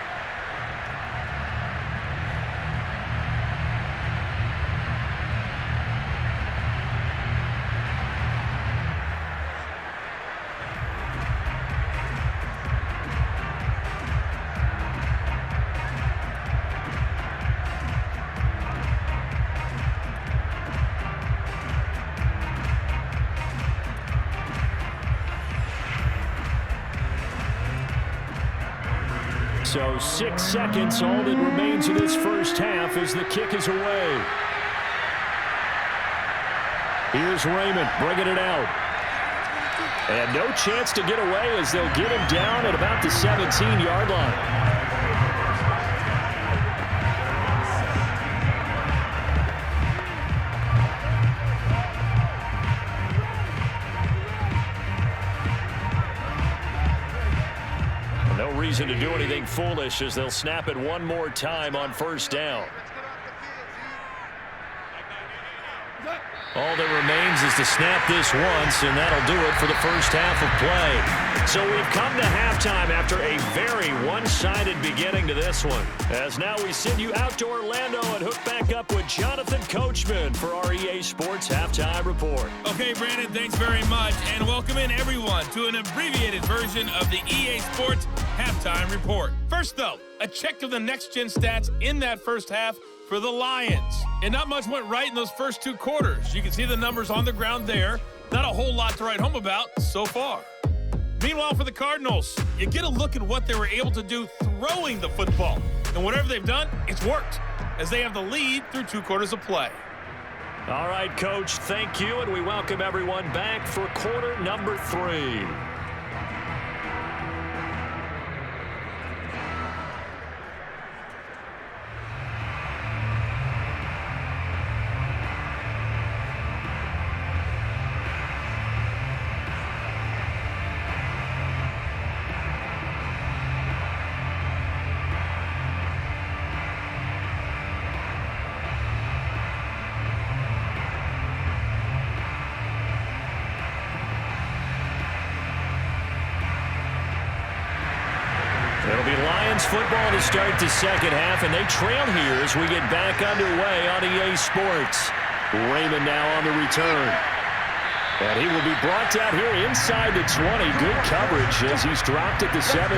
So 6 seconds, all that remains in this first half as the kick is away. Here's Raymond bringing it out. And no chance to get away as they'll get him down at about the 17-yard line. Reason to do anything foolish as they'll snap it one more time on first down. All that remains is to snap this once, and that'll do it for the first half of play. So we've come to halftime after a very one-sided beginning to this one. As now we send you out to Orlando and hook back up with Jonathan Coachman for our EA Sports Halftime Report. Okay, Brandon, thanks very much. And welcome in, everyone, to an abbreviated version of the EA Sports Halftime Report. First, though, a check of the next-gen stats in that first half for the Lions. And not much went right in those first 2 quarters. You can see the numbers on the ground there. Not a whole lot to write home about so far. Meanwhile, for the Cardinals, you get a look at what they were able to do throwing the football. And whatever they've done, it's worked, as they have the lead through 2 quarters of play. All right, Coach, thank you, and we welcome everyone back for quarter number 3. It'll be Lions football to start the second half, and they trail here as we get back underway on EA Sports. Raymond now on the return. And he will be brought down here inside the 20. Good coverage as he's dropped at the 17.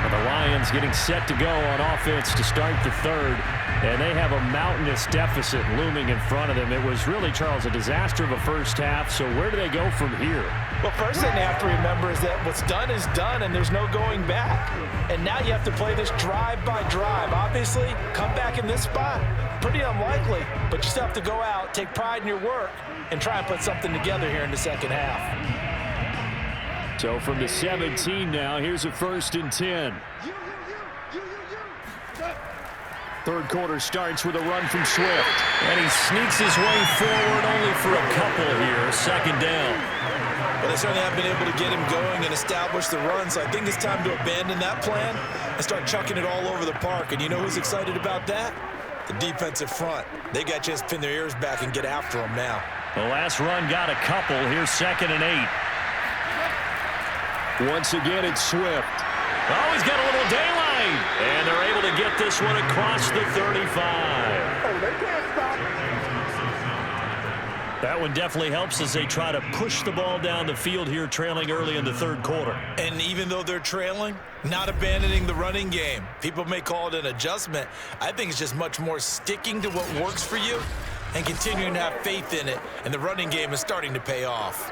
And the Lions getting set to go on offense to start the third. And they have a mountainous deficit looming in front of them. It was really, Charles, a disaster of a first half. So where do they go from here? Well, first thing they have to remember is that what's done is done, and there's no going back. And now you have to play this drive by drive. Obviously, come back in this spot, pretty unlikely. But you still have to go out, take pride in your work, and try and put something together here in the second half. So from the 17 now, here's a 1st and 10. Third quarter starts with a run from Swift. And he sneaks his way forward only for a couple here. Second down. Well, they certainly have been able to get him going and establish the run, so I think it's time to abandon that plan and start chucking it all over the park. And you know who's excited about that? The defensive front. They got to just pin their ears back and get after him now. The last run got a couple. Here's 2nd and 8. Once again, it's Swift. Oh, he's got a little daylight. And they're able to get this one across the 35. Oh, they can't stop. That one definitely helps as they try to push the ball down the field here, trailing early in the third quarter. And even though they're trailing, not abandoning the running game. People may call it an adjustment. I think it's just much more sticking to what works for you and continuing to have faith in it. And the running game is starting to pay off.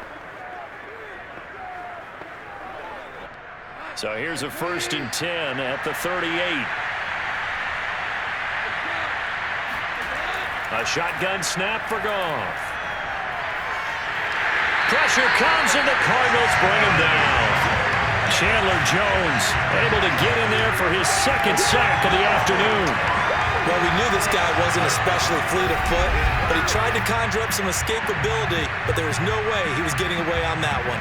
So here's a 1st and 10 at the 38. A shotgun snap for Goff. Pressure comes and the Cardinals bring him down. Chandler Jones able to get in there for his 2nd sack of the afternoon. Well, we knew this guy wasn't especially fleet of foot, but he tried to conjure up some escapability, but there was no way he was getting away on that one.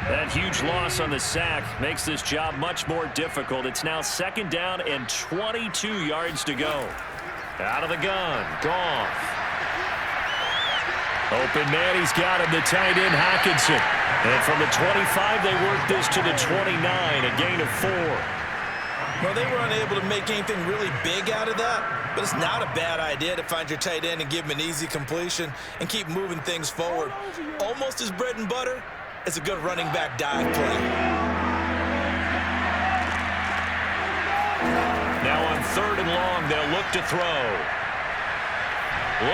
That huge loss on the sack makes this job much more difficult. It's now 2nd down and 22 yards to go. Out of the gun, Goff. Open man, he's got him, the tight end, Hockenson. And from the 25, they work this to the 29, a gain of 4. Well, they were unable to make anything really big out of that, but it's not a bad idea to find your tight end and give him an easy completion and keep moving things forward. Almost as bread and butter. It's a good running back dive play. Now on 3rd and long, they'll look to throw.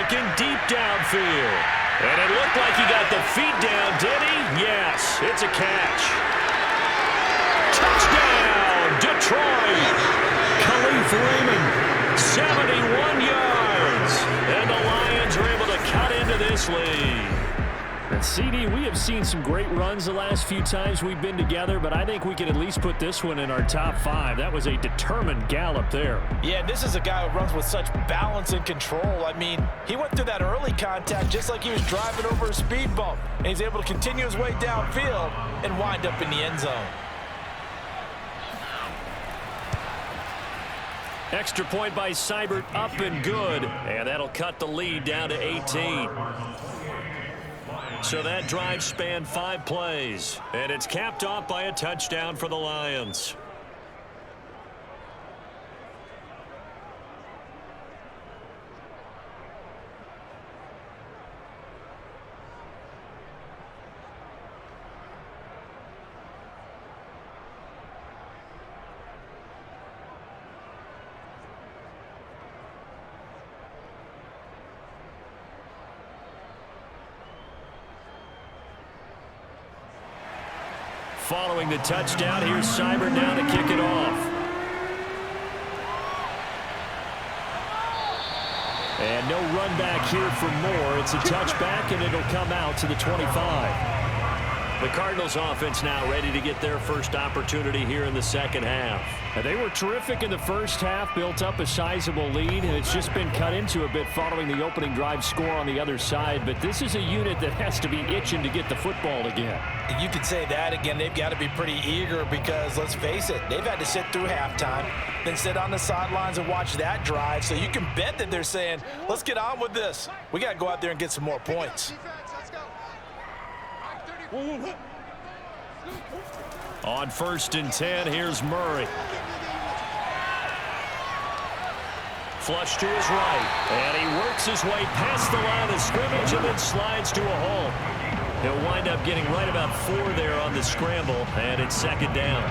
Looking deep downfield. And it looked like he got the feet down, did he? Yes, it's a catch. Touchdown, Detroit. Khalif Raymond, 71 yards. And the Lions are able to cut into this lead. And CD, we have seen some great runs the last few times we've been together, but I think we can at least put this one in our top 5. That was a determined gallop there. Yeah, this is a guy who runs with such balance and control. I mean, he went through that early contact just like he was driving over a speed bump, and he's able to continue his way downfield and wind up in the end zone. Extra point by Seibert, up and good. And that'll cut the lead down to 18. So that drive spanned 5 plays. And it's capped off by a touchdown for the Lions. Following the touchdown, here's Seibert now to kick it off. And no run back here for Moore. It's a touchback, and it'll come out to the 25. The Cardinals offense now ready to get their first opportunity here in the second half. And they were terrific in the first half, built up a sizable lead, and it's just been cut into a bit following the opening drive score on the other side. But this is a unit that has to be itching to get the football again. You could say that again. They've got to be pretty eager because, let's face it, they've had to sit through halftime, then sit on the sidelines and watch that drive. So you can bet that they're saying, let's get on with this. We got to go out there and get some more points. On 1st and 10, here's Murray. Flush to his right. And he works his way past the line of scrimmage and then slides to a hole. He'll wind up getting right about 4 there on the scramble, and it's second down.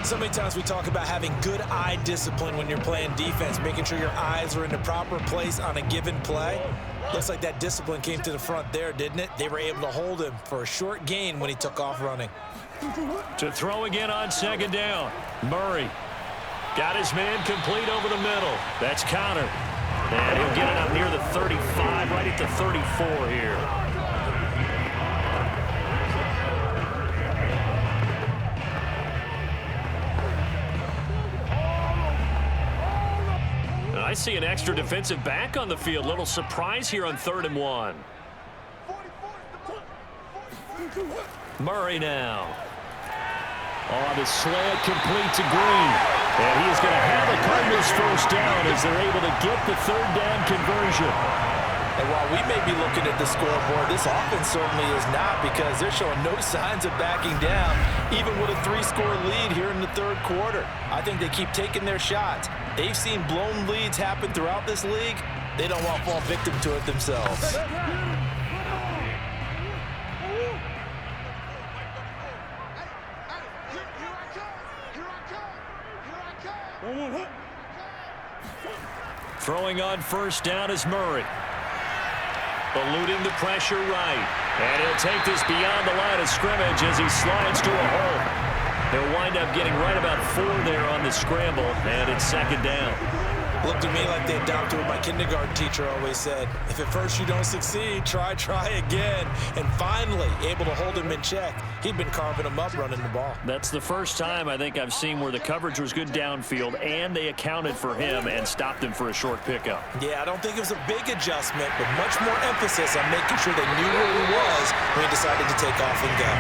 So many times we talk about having good eye discipline when you're playing defense, making sure your eyes are in the proper place on a given play. Looks like that discipline came to the front there, didn't it? They were able to hold him for a short gain when he took off running. To throw again on second down. Murray got his man complete over the middle. That's Connor. And he'll get it up near the 35, right at the 34 here. I see an extra defensive back on the field. Little surprise here on 3rd and 1. Murray now. On the slant, complete to Green. And he is going to have the Cardinals first down as they're able to get the 3rd down conversion. And while we may be looking at the scoreboard, this offense certainly is not, because they're showing no signs of backing down, even with a 3-score lead here in the 3rd quarter. I think they keep taking their shots. They've seen blown leads happen throughout this league. They don't want to fall victim to it themselves. Throwing on first down is Murray. Eluding the pressure right. And he'll take this beyond the line of scrimmage as he slides to a hole. He'll wind up getting right about 4 there on the scramble, and it's second down. Looked to me like they adopted what my kindergarten teacher always said. If at first you don't succeed, try again. And finally, able to hold him in check. He'd been carving him up running the ball. That's the first time I think I've seen where the coverage was good downfield, and they accounted for him and stopped him for a short pickup. Yeah, I don't think it was a big adjustment, but much more emphasis on making sure they knew where he was when he decided to take off and go.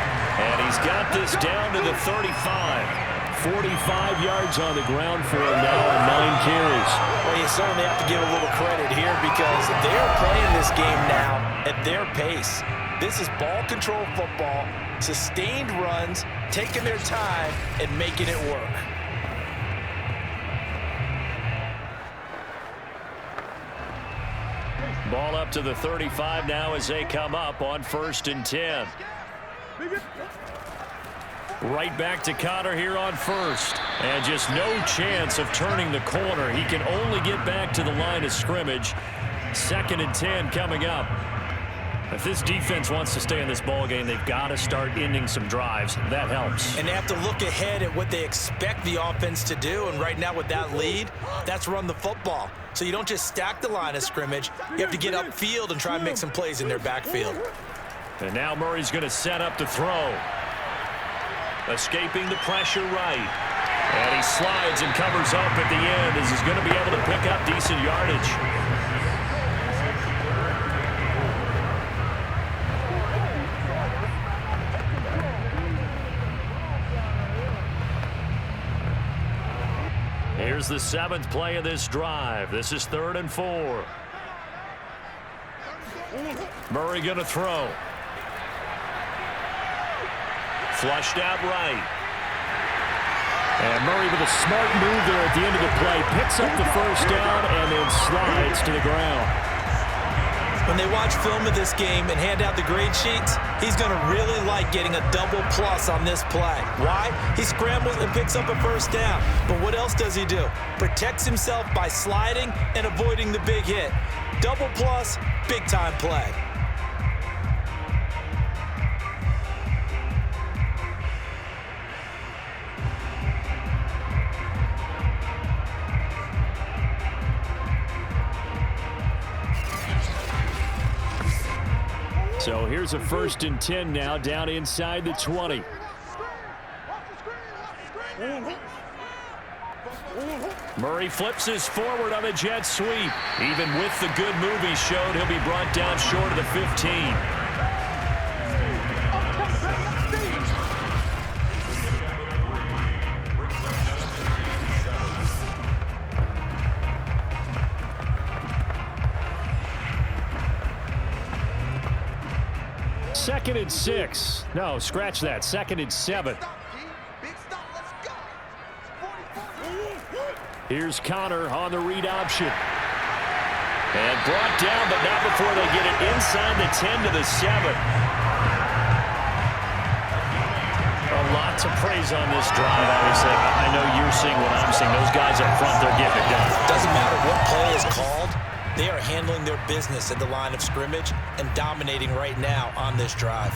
And he's got this down to the 35. 45 yards on the ground for him now and 9 carries. Well, you certainly have to give a little credit here, because they're playing this game now at their pace. This is ball control football, sustained runs, taking their time and making it work. Ball up to the 35 now as they come up on 1st and 10. Right back to Connor here on 1st. And just no chance of turning the corner. He can only get back to the line of scrimmage. 2nd and 10 coming up. If this defense wants to stay in this ball game, they've got to start ending some drives. That helps. And they have to look ahead at what they expect the offense to do. And right now with that lead, that's run the football. So you don't just stack the line of scrimmage. You have to get upfield and try and make some plays in their backfield. And now Murray's going to set up to throw. Escaping the pressure right. And he slides and covers up at the end as he's going to be able to pick up decent yardage. Here's the 7th play of this drive. This is 3rd and 4. Murray going to throw. Flushed out right. And Murray with a smart move there at the end of the play. Picks up the first down and then slides to the ground. When they watch film of this game and hand out the grade sheets, he's going to really like getting a double plus on this play. Why? He scrambles and picks up a first down. But what else does he do? Protects himself by sliding and avoiding the big hit. Double plus, big time play. So here's a 1st and 10 now, down inside the 20. Murray flips his forward on a jet sweep. Even with the good move he showed, he'll be brought down short of the 15. Second and 6. No, scratch that. 2nd and 7. Here's Connor on the read option. And brought down, but not before they get it inside the 10 to the 7. A lot to praise on this drive, obviously. I know you're seeing what I'm seeing. Those guys up front, they're getting it done. Doesn't matter what play is called. They are handling their business at the line of scrimmage and dominating right now on this drive.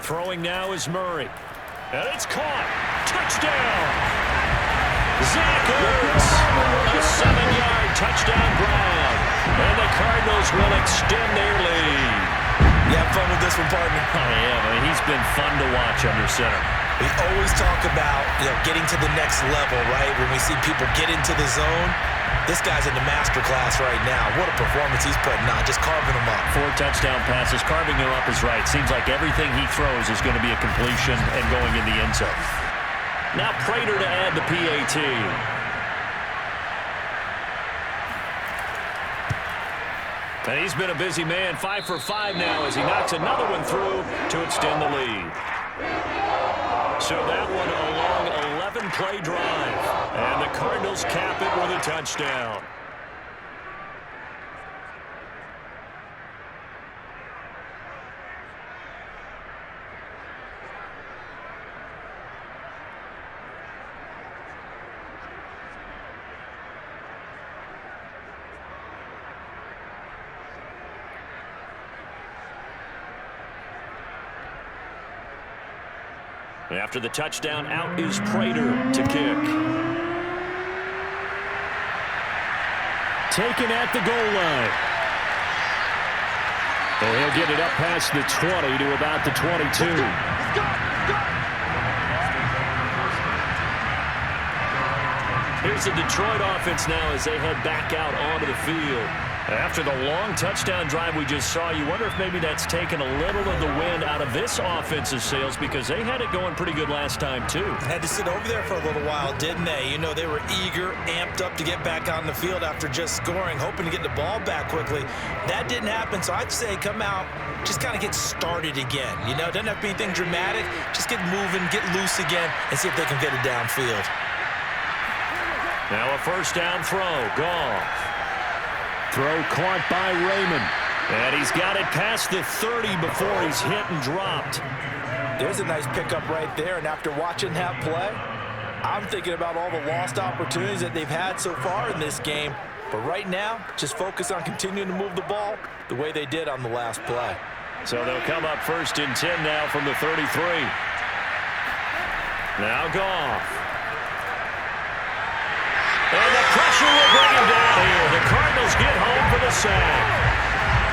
Throwing now is Murray. And it's caught. Touchdown. Zach Ertz. A 7-yard touchdown grab. And the Cardinals will extend their lead. You have fun with this one, partner? I am. I mean, he's been fun to watch under center. We always talk about, getting to the next level, right? When we see people get into the zone, this guy's in the master class right now. What a performance he's putting on, just carving them up. 4 touchdown passes. Carving them up is right. Seems like everything he throws is going to be a completion and going in the end zone. Now Prater to add the PAT. And he's been a busy man, 5 for 5 now as he knocks another one through to extend the lead. So that one a long 11-play drive. And the Cardinals cap it with a touchdown. After the touchdown, out is Prater to kick. Taken at the goal line. And he'll get it up past the 20 to about the 22. Here's the Detroit offense now as they head back out onto the field. After the long touchdown drive we just saw, you wonder if maybe that's taken a little of the wind out of this offense's sails because they had it going pretty good last time, too. Had to sit over there for a little while, didn't they? You know, they were eager, amped up to get back on the field after just scoring, hoping to get the ball back quickly. That didn't happen, so I'd say come out, just kind of get started again. You know, doesn't have to be anything dramatic. Just get moving, get loose again, and see if they can get it downfield. Now a first down throw. Goff. Throw caught by Raymond. And he's got it past the 30 before he's hit and dropped. There's a nice pickup right there, and after watching that play, I'm thinking about all the lost opportunities that they've had so far in this game. But right now, just focus on continuing to move the ball the way they did on the last play. So they'll come up 1st and 10 now from the 33. Now Goff. And the pressure will bring him down here. The Cardinals get home for the sack.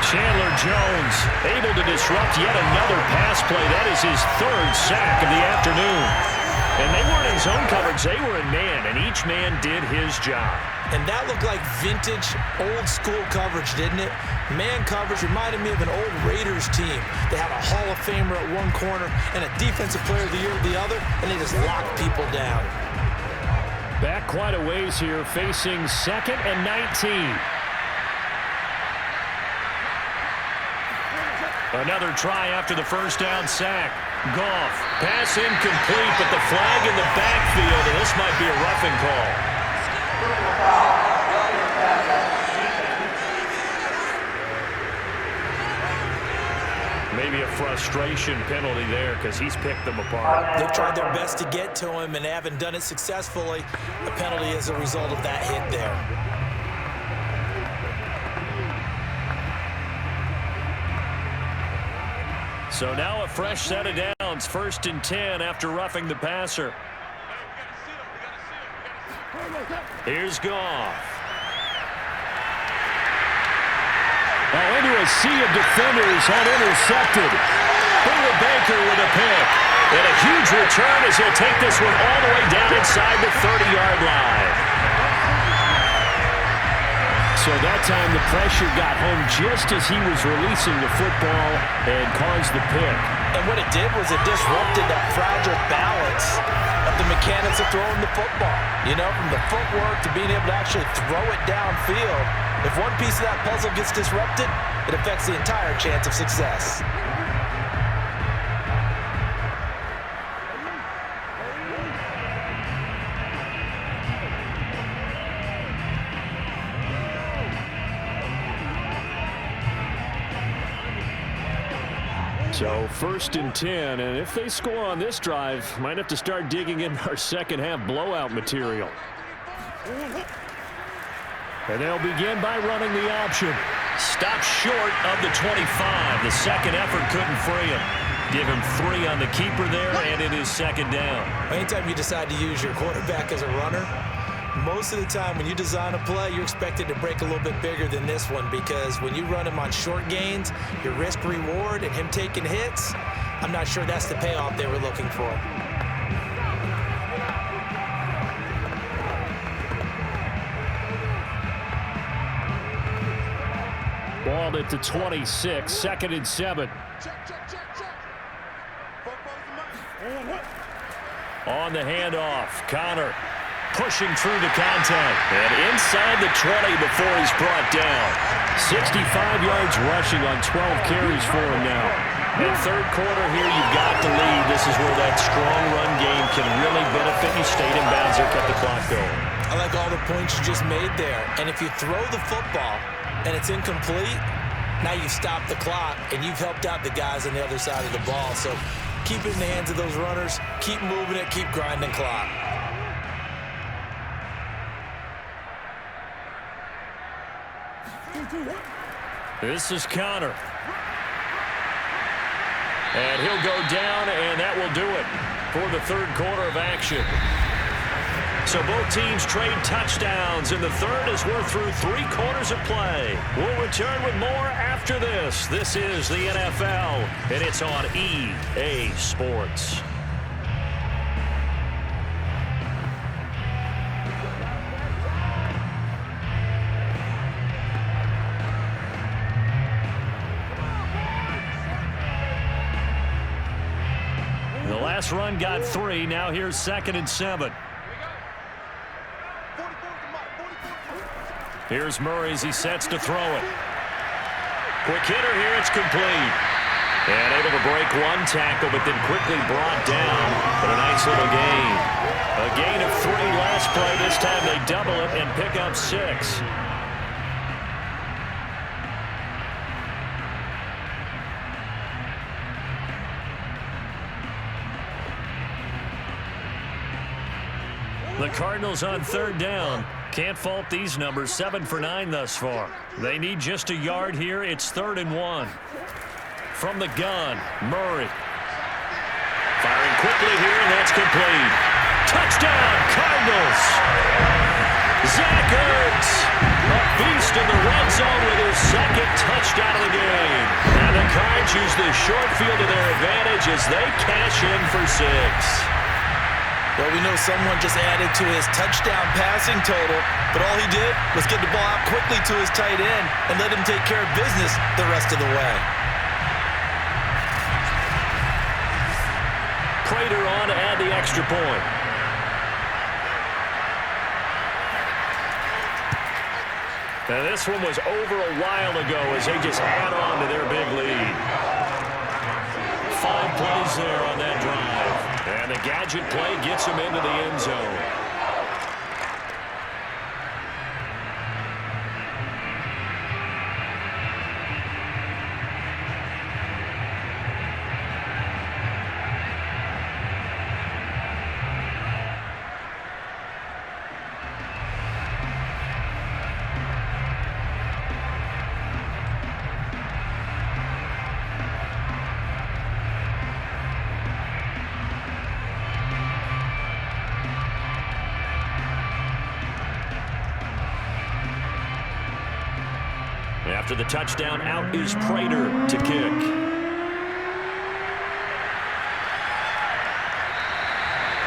Chandler Jones able to disrupt yet another pass play. That is his 3rd sack of the afternoon. And they weren't in zone coverage. They were in man, and each man did his job. And that looked like vintage, old-school coverage, didn't it? Man coverage reminded me of an old Raiders team. They had a Hall of Famer at one corner and a Defensive Player of the Year at the other, and they just locked people down. Back quite a ways here, facing 2nd and 19. Another try after the first down sack. Goff, pass incomplete, but the flag in the backfield, and this might be a roughing call. Maybe a frustration penalty there because he's picked them apart. They've tried their best to get to him and haven't done it successfully. A penalty as a result of that hit there. So now a fresh set of downs, 1st and 10 after roughing the passer. Here's Goff. Now into a sea of defenders and intercepted. Buda Baker with a pick. And a huge return as he'll take this one all the way down inside the 30-yard line. So that time the pressure got home just as he was releasing the football and caused the pick. And what it did was it disrupted that fragile balance of the mechanics of throwing the football. You know, from the footwork to being able to actually throw it downfield. If one piece of that puzzle gets disrupted, it affects the entire chance of success. So 1st and 10, and if they score on this drive, might have to start digging in our second half blowout material. And they'll begin by running the option. Stop short of the 25. The second effort couldn't free him. Give him 3 on the keeper there, and it is 2nd down. Anytime you decide to use your quarterback as a runner, most of the time when you design a play, you're expected to break a little bit bigger than this one, because when you run him on short gains, your risk-reward and him taking hits, I'm not sure that's the payoff they were looking for. Ball at the 26, 2nd and 7. On the handoff, Connor pushing through the contact. And inside the 20 before he's brought down. 65 yards rushing on 12 carries for him now. In third quarter here, you've got the lead. This is where that strong run game can really benefit you. Stayed in bounds or kept the clock going. I like all the points you just made there. And if you throw the football and it's incomplete, now you've stopped the clock and you've helped out the guys on the other side of the ball. So keep it in the hands of those runners. Keep moving it. Keep grinding clock. This is Connor. And he'll go down, and that will do it for the third quarter of action. So both teams trade touchdowns, and the third as we're through 3 quarters of play. We'll return with more after this. This is the NFL, and it's on EA Sports. The last run got 3. Now here's 2nd and 7. Here's Murray as he sets to throw it. Quick hitter here. It's complete. And able to break 1 tackle, but then quickly brought down. But a nice little gain. A gain of 3 last play. This time they double it and pick up 6. The Cardinals on 3rd down. Can't fault these numbers. 7 for 9 thus far. They need just a yard here. It's 3rd and 1. From the gun, Murray. Firing quickly here, and that's complete. Touchdown, Cardinals! Zach Ertz, a beast in the red zone with his 2nd touchdown of the game. And the Cards use the short field to their advantage as they cash in for 6. Well, we know someone just added to his touchdown passing total, but all he did was get the ball out quickly to his tight end and let him take care of business the rest of the way. Prater on to add the extra point. Now this one was over a while ago as they just add on to their big lead. 5 plays there on that drive. And the gadget play gets him into the end zone. After the touchdown, out is Prater to kick.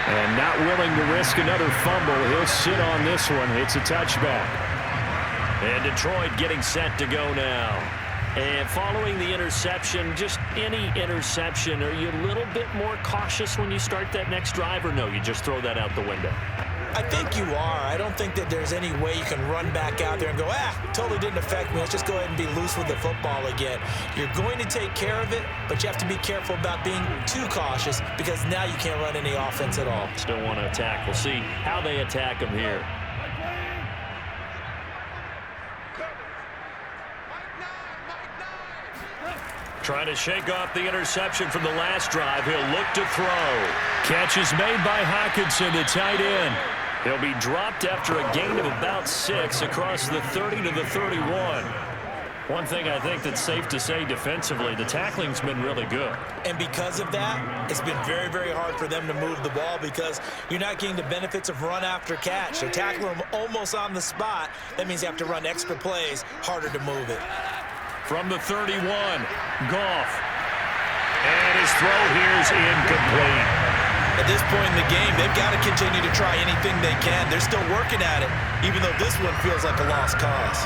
And not willing to risk another fumble, he'll sit on this one. It's a touchback. And Detroit getting set to go now. And following the interception, just any interception, are you a little bit more cautious when you start that next drive, or no, you just throw that out the window? I think you are. I don't think that there's any way you can run back out there and go, totally didn't affect me. Let's just go ahead and be loose with the football again. You're going to take care of it, but you have to be careful about being too cautious because now you can't run any offense at all. Still want to attack. We'll see how they attack him here. Trying to shake off the interception from the last drive. He'll look to throw. Catch is made by Hockenson, the tight end. He'll be dropped after a gain of about 6 across the 30 to the 31. One thing I think that's safe to say defensively, the tackling's been really good. And because of that, it's been very, very hard for them to move the ball because you're not getting the benefits of run after catch. So tackle them almost on the spot. That means you have to run extra plays, harder to move it. From the 31, Goff. And his throw here is incomplete. At this point in the game, they've got to continue to try anything they can. They're still working at it, even though this one feels like a lost cause.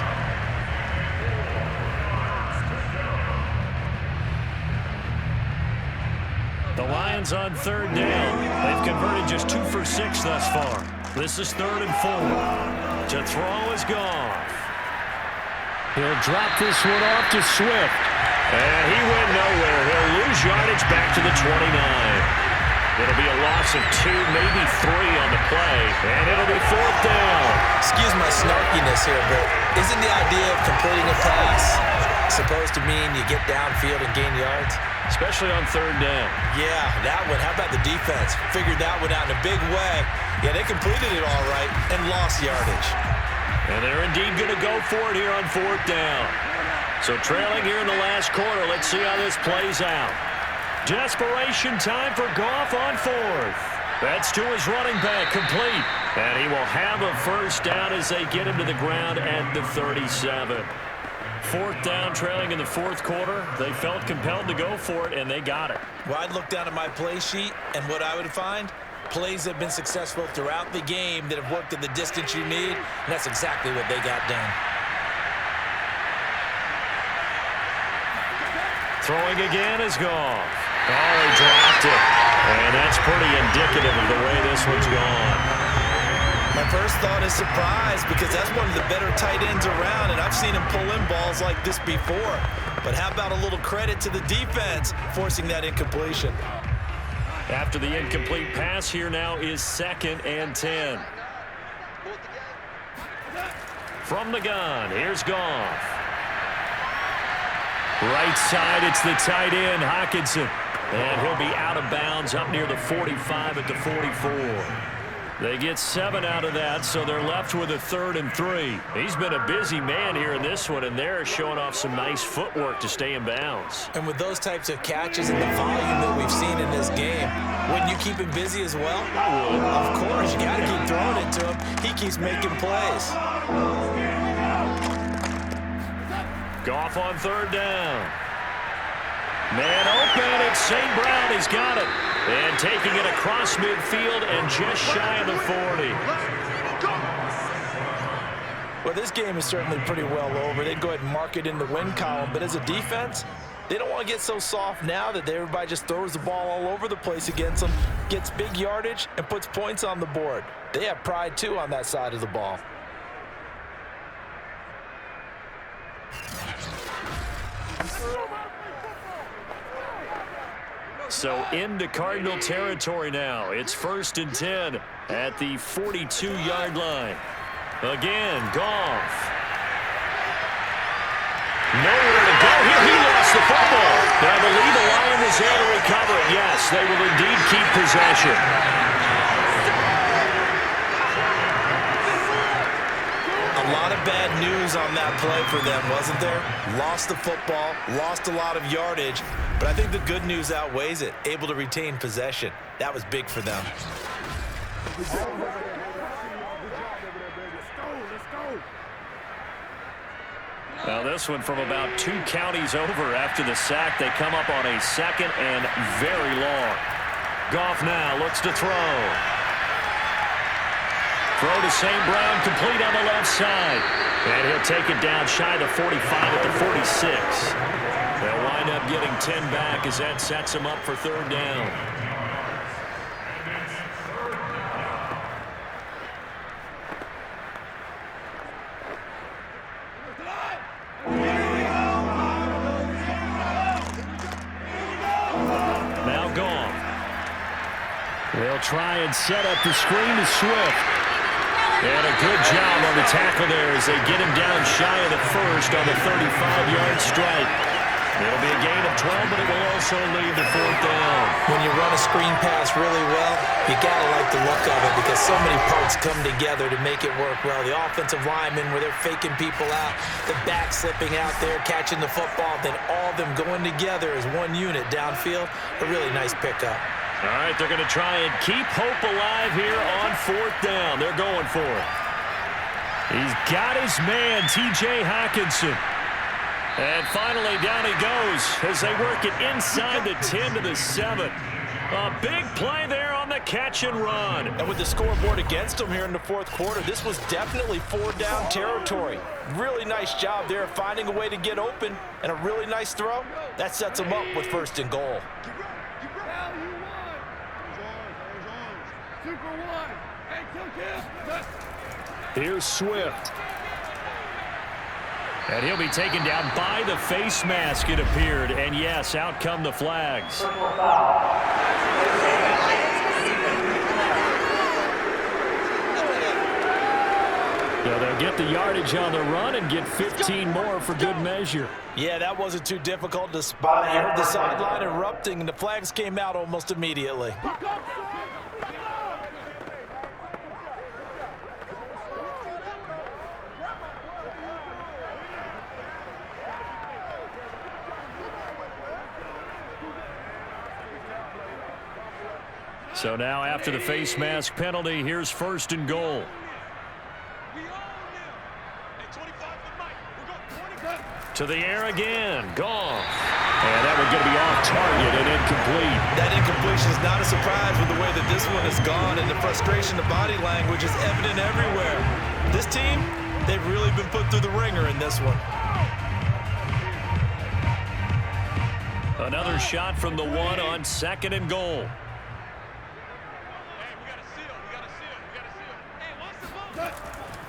The Lions on 3rd down. They've converted just 2 for 6 thus far. This is 3rd and 4. To throw is Goff. He'll drop this one off to Swift. And he went nowhere. He'll lose yardage back to the 29. It'll be a loss of 2, maybe 3 on the play. And it'll be 4th down. Excuse my snarkiness here, but isn't the idea of completing a pass supposed to mean you get downfield and gain yards? Especially on 3rd down. Yeah, that one. How about the defense? Figured that one out in a big way. Yeah, they completed it all right and lost yardage. And they're indeed going to go for it here on 4th down. So trailing here in the last quarter. Let's see how this plays out. Desperation time for Goff on 4th. That's to his running back, complete. And he will have a first down as they get him to the ground at the 37. 4th down, trailing in the 4th quarter. They felt compelled to go for it, and they got it. Well, I'd look down at my play sheet, and what I would find, plays have been successful throughout the game that have worked at the distance you need, and that's exactly what they got done. Throwing again is Goff. Oh, he dropped it. And that's pretty indicative of the way this one's gone. My first thought is surprise because that's one of the better tight ends around, and I've seen him pull in balls like this before. But how about a little credit to the defense forcing that incompletion? After the incomplete pass, here now is 2nd and 10. From the gun, here's Goff. Right side, it's the tight end, Hockenson. And he'll be out of bounds up near the 45 at the 44. They get 7 out of that, so they're left with a 3rd and 3. He's been a busy man here in this one, and they're showing off some nice footwork to stay in bounds. And with those types of catches and the volume that we've seen in this game, wouldn't you keep him busy as well? I would. Of course, you got to keep throwing it to him. He keeps making plays. Goff on 3rd down. Man open, it's St. Brown. He's got it. And taking it across midfield and just shy of the 40. Well, this game is certainly pretty well over. They'd go ahead and mark it in the win column. But as a defense, they don't want to get so soft now that everybody just throws the ball all over the place against them, gets big yardage, and puts points on the board. They have pride, too, on that side of the ball. So into Cardinal territory now. It's 1st and 10 at the 42-yard line. Again, Goff. Nowhere to go here. He lost the football. But I believe the Lion was able to recover it. Yes, they will indeed keep possession. A lot of bad news on that play for them, wasn't there? Lost the football, lost a lot of yardage, but I think the good news outweighs it. Able to retain possession. That was big for them. Now this one from about 2 counties over after the sack. They come up on a 2nd and very long. Goff now looks to throw. Throw to St. Brown, complete on the left side. And he'll take it down shy of the 45 at the 46. They'll wind up getting 10 back as that sets them up for 3rd down. Lions set up the screen to Swift. And a good job on the tackle there as they get him down shy of the first on the 35-yard strike. It'll be a gain of 12, but it will also lead to 4th down. When you run a screen pass really well, you got to like the look of it because so many parts come together to make it work well. The offensive linemen where they're faking people out, the back slipping out there, catching the football, then all of them going together as one unit downfield. A really nice pickup. All right, they're going to try and keep hope alive here on 4th down. They're going for it. He's got his man, T.J. Hockenson. And finally, down he goes as they work it inside the 10 to the 7. A big play there on the catch and run. And with the scoreboard against them here in the 4th quarter, this was definitely 4-down territory. Really nice job there finding a way to get open and a really nice throw. That sets them up with 1st and goal. Here's Swift. And he'll be taken down by the face mask, it appeared. And yes, out come the flags. So they'll get the yardage on the run and get 15 more for good measure. Yeah, that wasn't too difficult to spot. You heard the sideline erupting, and the flags came out almost immediately. So now after the face mask penalty, here's 1st and goal. To the air again. Gone. And that one's going to be off target and incomplete. That incompletion is not a surprise with the way that this one has gone, and the frustration, the body language is evident everywhere. This team, they've really been put through the ringer in this one. Another shot from the 1 on 2nd and goal.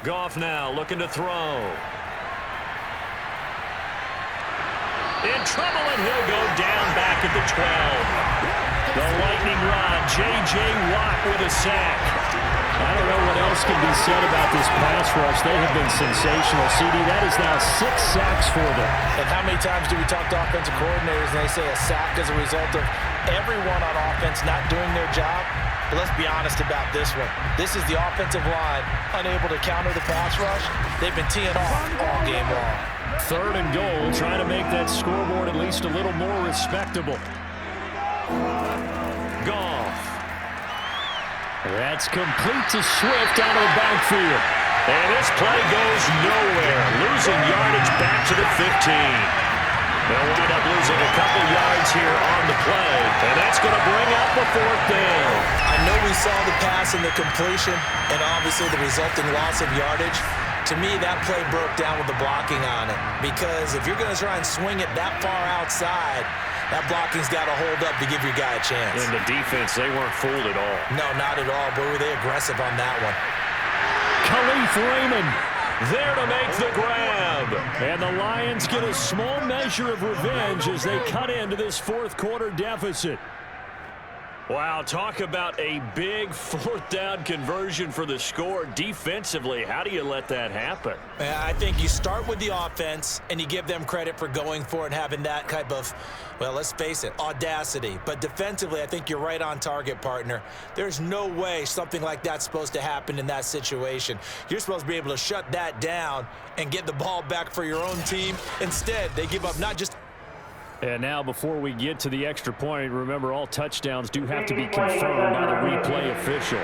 Goff now looking to throw. In trouble, and he'll go down back at the 12. The lightning rod, J.J. Watt with a sack. I don't know what else can be said about this pass rush. They have been sensational. CD, that is now 6 sacks for them. And how many times do we talk to offensive coordinators and they say a sack is a result of everyone on offense not doing their job? But let's be honest about this one. This is the offensive line unable to counter the pass rush. They've been teeing off all game long. 3rd and goal, trying to make that scoreboard at least a little more respectable. Goff. That's complete to Swift out of the backfield. And this play goes nowhere. Losing yardage back to the 15. They'll wind up losing a couple yards here on the play, and that's going to bring up the 4th down. I know we saw the pass and the completion and obviously the resulting loss of yardage. To me, that play broke down with the blocking on it because if you're going to try and swing it that far outside, that blocking's got to hold up to give your guy a chance. In the defense, they weren't fooled at all. No, not at all. Boy, were they aggressive on that one. Khalif Raymond there to make the grab. And the Lions get a small measure of revenge as they cut into this 4th quarter deficit. Wow, talk about a big 4th down conversion for the score. Defensively, how do you let that happen? I think you start with the offense and you give them credit for going for it and having that type of, well, let's face it, audacity. But defensively, I think you're right on target, partner. There's no way something like that's supposed to happen in that situation. You're supposed to be able to shut that down and get the ball back for your own team. Instead, they give up not just... And now before we get to the extra point, remember all touchdowns do have to be confirmed by the replay official.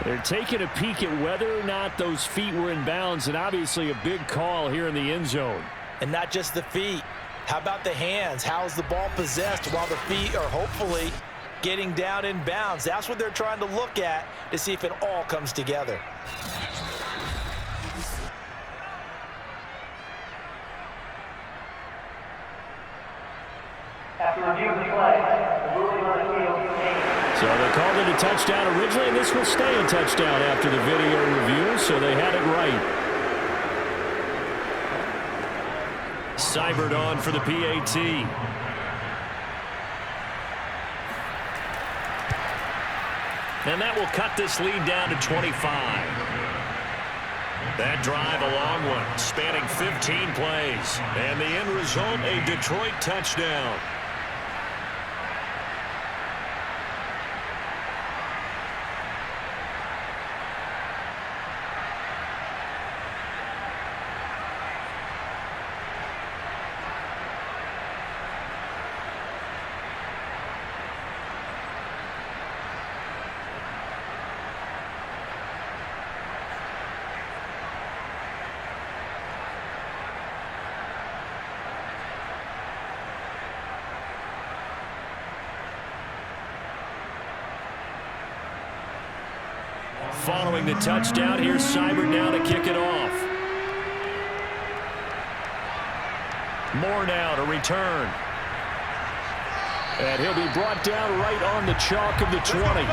They're taking a peek at whether or not those feet were in bounds, and obviously a big call here in the end zone. And not just the feet. How about the hands? How is the ball possessed while the feet are hopefully getting down in bounds? That's what they're trying to look at to see if it all comes together. After review of the play, the ruling on the field is So they called it a touchdown originally, and this will stay a touchdown after the video review, so they had it right. Seibert on for the PAT. And that will cut this lead down to 25. That drive, a long one, spanning 15 plays. And the end result, a Detroit touchdown. Following the touchdown, here's Seibert now to kick it off. Moore now to return. And he'll be brought down right on the chalk of the 20.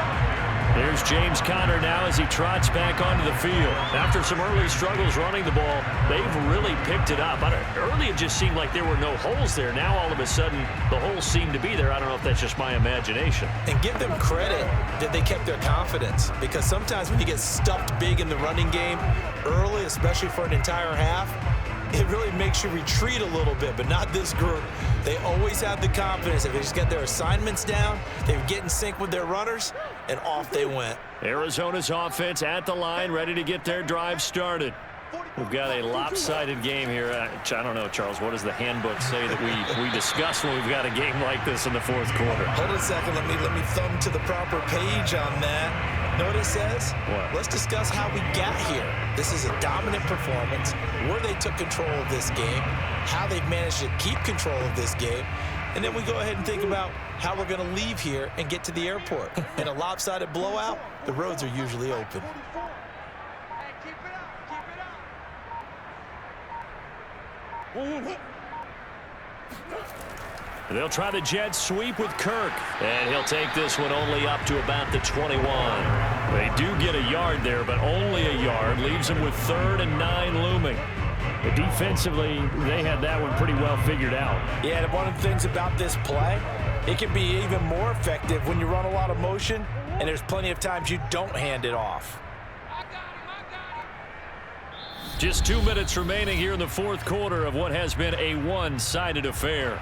There's James Conner now as he trots back onto the field. After some early struggles running the ball, they've really picked it up. Early it just seemed like there were no holes there. Now all of a sudden the holes seem to be there. I don't know if that's just my imagination. And give them credit that they kept their confidence, because sometimes when you get stuffed big in the running game early, especially for an entire half, it really makes you retreat a little bit, but not this group. They always have the confidence. If they just get their assignments down, they get in sync with their runners, and off they went. Arizona's offense at the line, ready to get their drive started. We've got a lopsided game here. I don't know, Charles, what does the handbook say that we discuss when we've got a game like this in the fourth quarter? Hold on a second. Let me thumb to the proper page on that. Know what it says? What? Let's discuss how we got here. This is a dominant performance, where they took control of this game, how they've managed to keep control of this game, and then we go ahead and think about how we're going to leave here and get to the airport. In a lopsided blowout, the roads are usually open. They'll try the jet sweep with Kirk. And he'll take this one only up to about the 21. They do get a yard there, but only a yard. Leaves them with 3rd and 9 looming. But defensively, they had that one pretty well figured out. Yeah, and one of the things about this play, it can be even more effective when you run a lot of motion, and there's plenty of times you don't hand it off. Just 2 minutes remaining here in the fourth quarter of what has been a one-sided affair.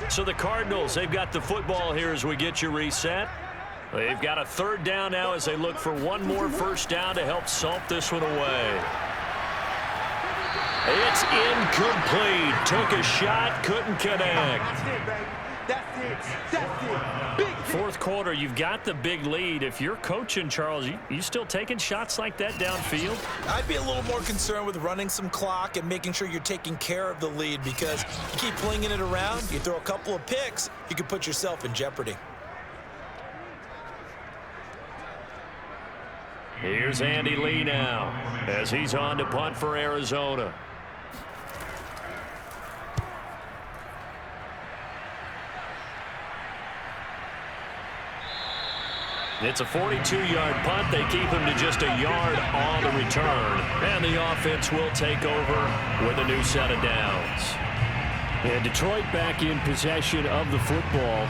So the Cardinals, they've got the football here as we get you reset. They've got a 3rd down now as they look for one more first down to help salt this one away. It's incomplete. Took a shot, couldn't connect. That's it. Big Fourth quarter, you've got the big lead. If you're coaching, Charles, you still taking shots like that downfield? I'd be a little more concerned with running some clock and making sure you're taking care of the lead, because you keep flinging it around, you throw a couple of picks, you could put yourself in jeopardy. Here's Andy Lee now as he's on to punt for Arizona. It's a 42-yard punt. They keep him to just a yard on the return. And the offense will take over with a new set of downs. And Detroit back in possession of the football.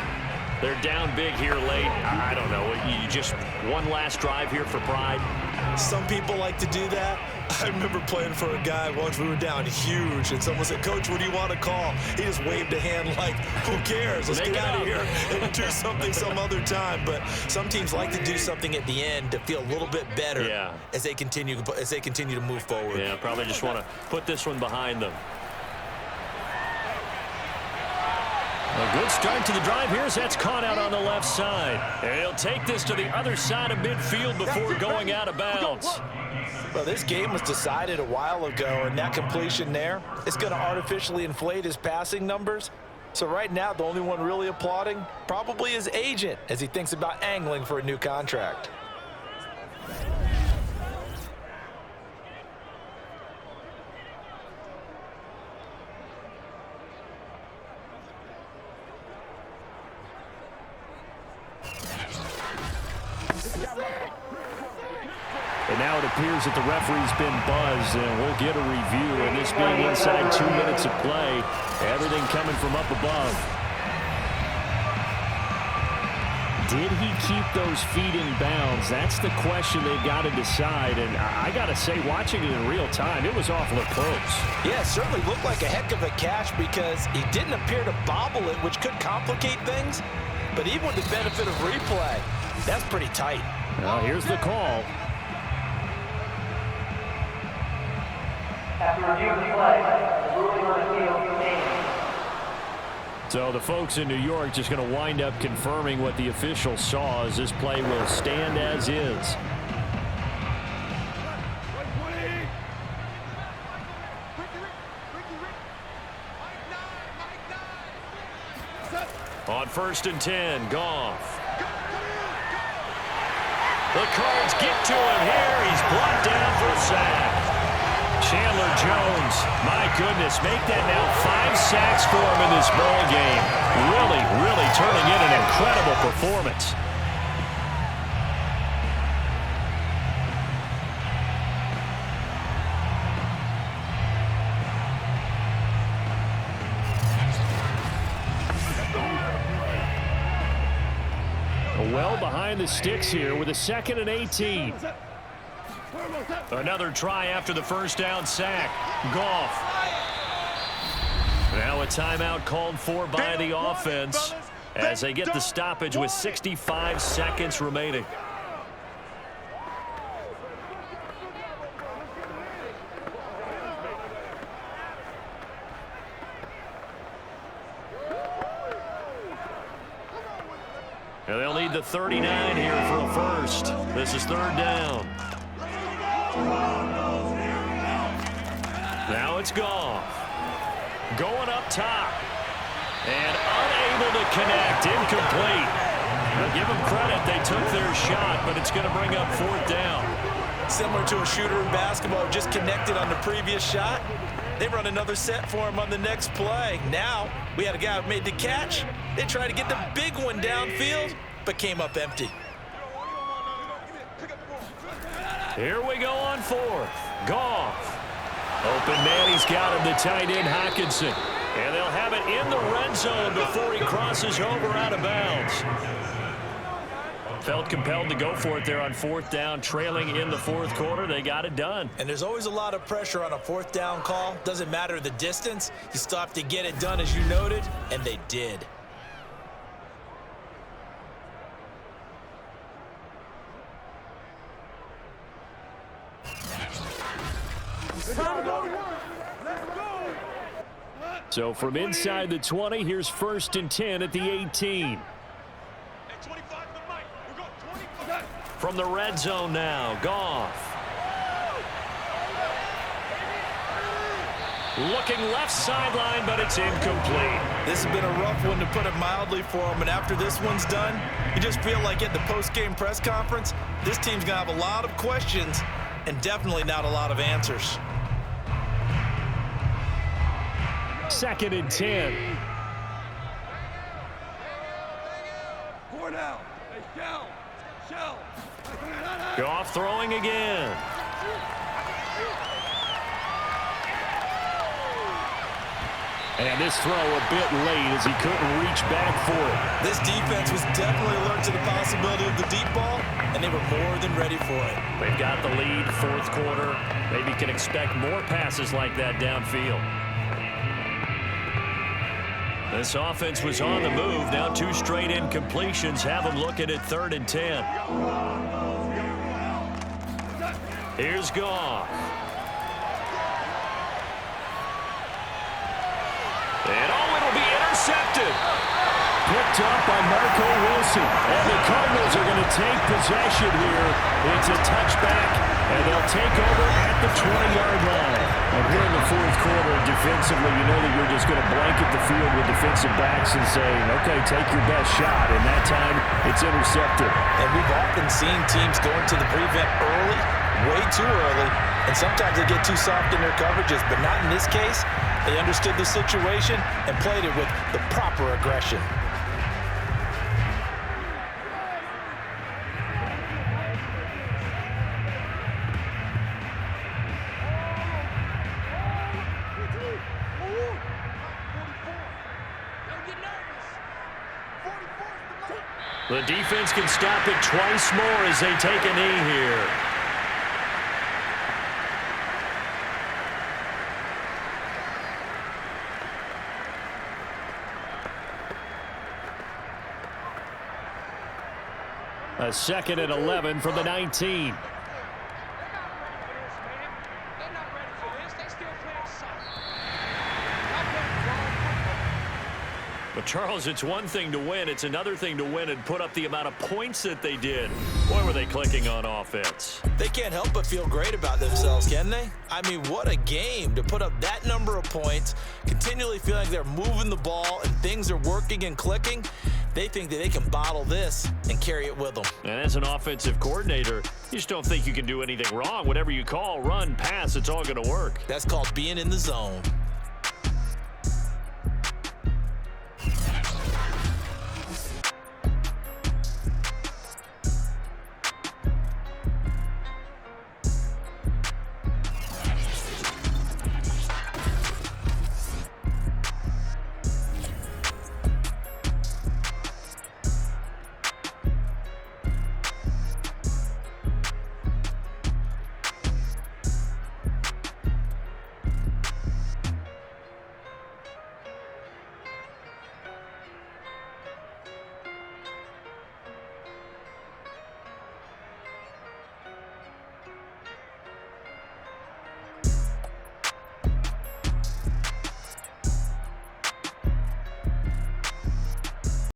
They're down big here late. I don't know. You just one last drive here for pride. Some people like to do that. I remember playing for a guy once. We were down huge, and someone said, "Coach, what do you want to call?" He just waved a hand like, who cares? Let's get out of here and do something some other time. But some teams like to do something at the end to feel a little bit better as they continue to move forward. Yeah, probably just want to put this one behind them. A good start to the drive here as that's caught out on the left side. And he'll take this to the other side of midfield before going out of bounds. Well, this game was decided a while ago, and that completion there is going to artificially inflate his passing numbers. So right now, the only one really applauding probably his agent as he thinks about angling for a new contract. And now to appears that the referee's been buzzed, and we'll get a review. And this being inside 2 minutes of play, everything coming from up above. Did he keep those feet in bounds? That's the question they've got to decide. And I got to say, watching it in real time, it was awfully close. Yeah, it certainly looked like a heck of a catch because he didn't appear to bobble it, which could complicate things. But even with the benefit of replay, that's pretty tight. Well, here's the call. After review of the play, the ruling on the field stands. So the folks in New York just going to wind up confirming what the official saw, as this play will stand as is. On 1st and 10, Goff. The Cards get to him here. He's brought down for a sack. Chandler Jones, my goodness, make that now 5 sacks for him in this ball game. Really turning in an incredible performance. Well behind the sticks here with a 2nd and 18. Another try after the first down sack. Goff. Now a timeout called for by the offense as they get the stoppage with 65 seconds remaining. And they'll need the 39 here for a first. This is 3rd down. Now it's Goff. Going up top. And unable to connect. Incomplete. Now give them credit. They took their shot, but it's going to bring up 4th down. Similar to a shooter in basketball, just connected on the previous shot. They run another set for him on the next play. Now, we had a guy who made the catch. They tried to get the big one downfield, but came up empty. Here we go on 4th. Goff. Open man, he's got him, the tight end, Hockenson. And they'll have it in the red zone before he crosses over out of bounds. Felt compelled to go for it there on 4th down, trailing in the 4th quarter. They got it done. And there's always a lot of pressure on a 4th down call. Doesn't matter the distance. You still have to get it done, as you noted, and they did. So from inside the 20, here's 1st and 10 at the 18. From the red zone now, Goff. Looking left sideline, but it's incomplete. This has been a rough one, to put it mildly, for him. And after this one's done, you just feel like at the post-game press conference, this team's going to have a lot of questions and definitely not a lot of answers. 2nd and 10. Goff throwing again. And this throw a bit late as he couldn't reach back for it. This defense was definitely alert to the possibility of the deep ball, and they were more than ready for it. They've got the lead, 4th quarter. Maybe can expect more passes like that downfield. This offense was on the move. Now 2 straight incompletions have them looking at 3rd and 10. Here's Goff. And it'll be intercepted. Picked up by Marco Wilson. And the Cardinals are going to take possession here. It's a touchback, and they'll take over at the 20-yard line. And here in the 4th quarter, defensively, you know that you're just going to blanket the field with defensive backs and say, okay, take your best shot. And that time, it's intercepted. And we've often seen teams go into the prevent early, way too early, and sometimes they get too soft in their coverages, but not in this case. They understood the situation and played it with the proper aggression. The defense can stop it twice more as they take a knee here. A 2nd and 11 from the 19. But, Charles, it's one thing to win. It's another thing to win and put up the amount of points that they did. Boy, were they clicking on offense. They can't help but feel great about themselves, can they? I mean, what a game to put up that number of points, continually feeling like they're moving the ball and things are working and clicking. They think that they can bottle this and carry it with them. And as an offensive coordinator, you just don't think you can do anything wrong. Whatever you call, run, pass, it's all going to work. That's called being in the zone.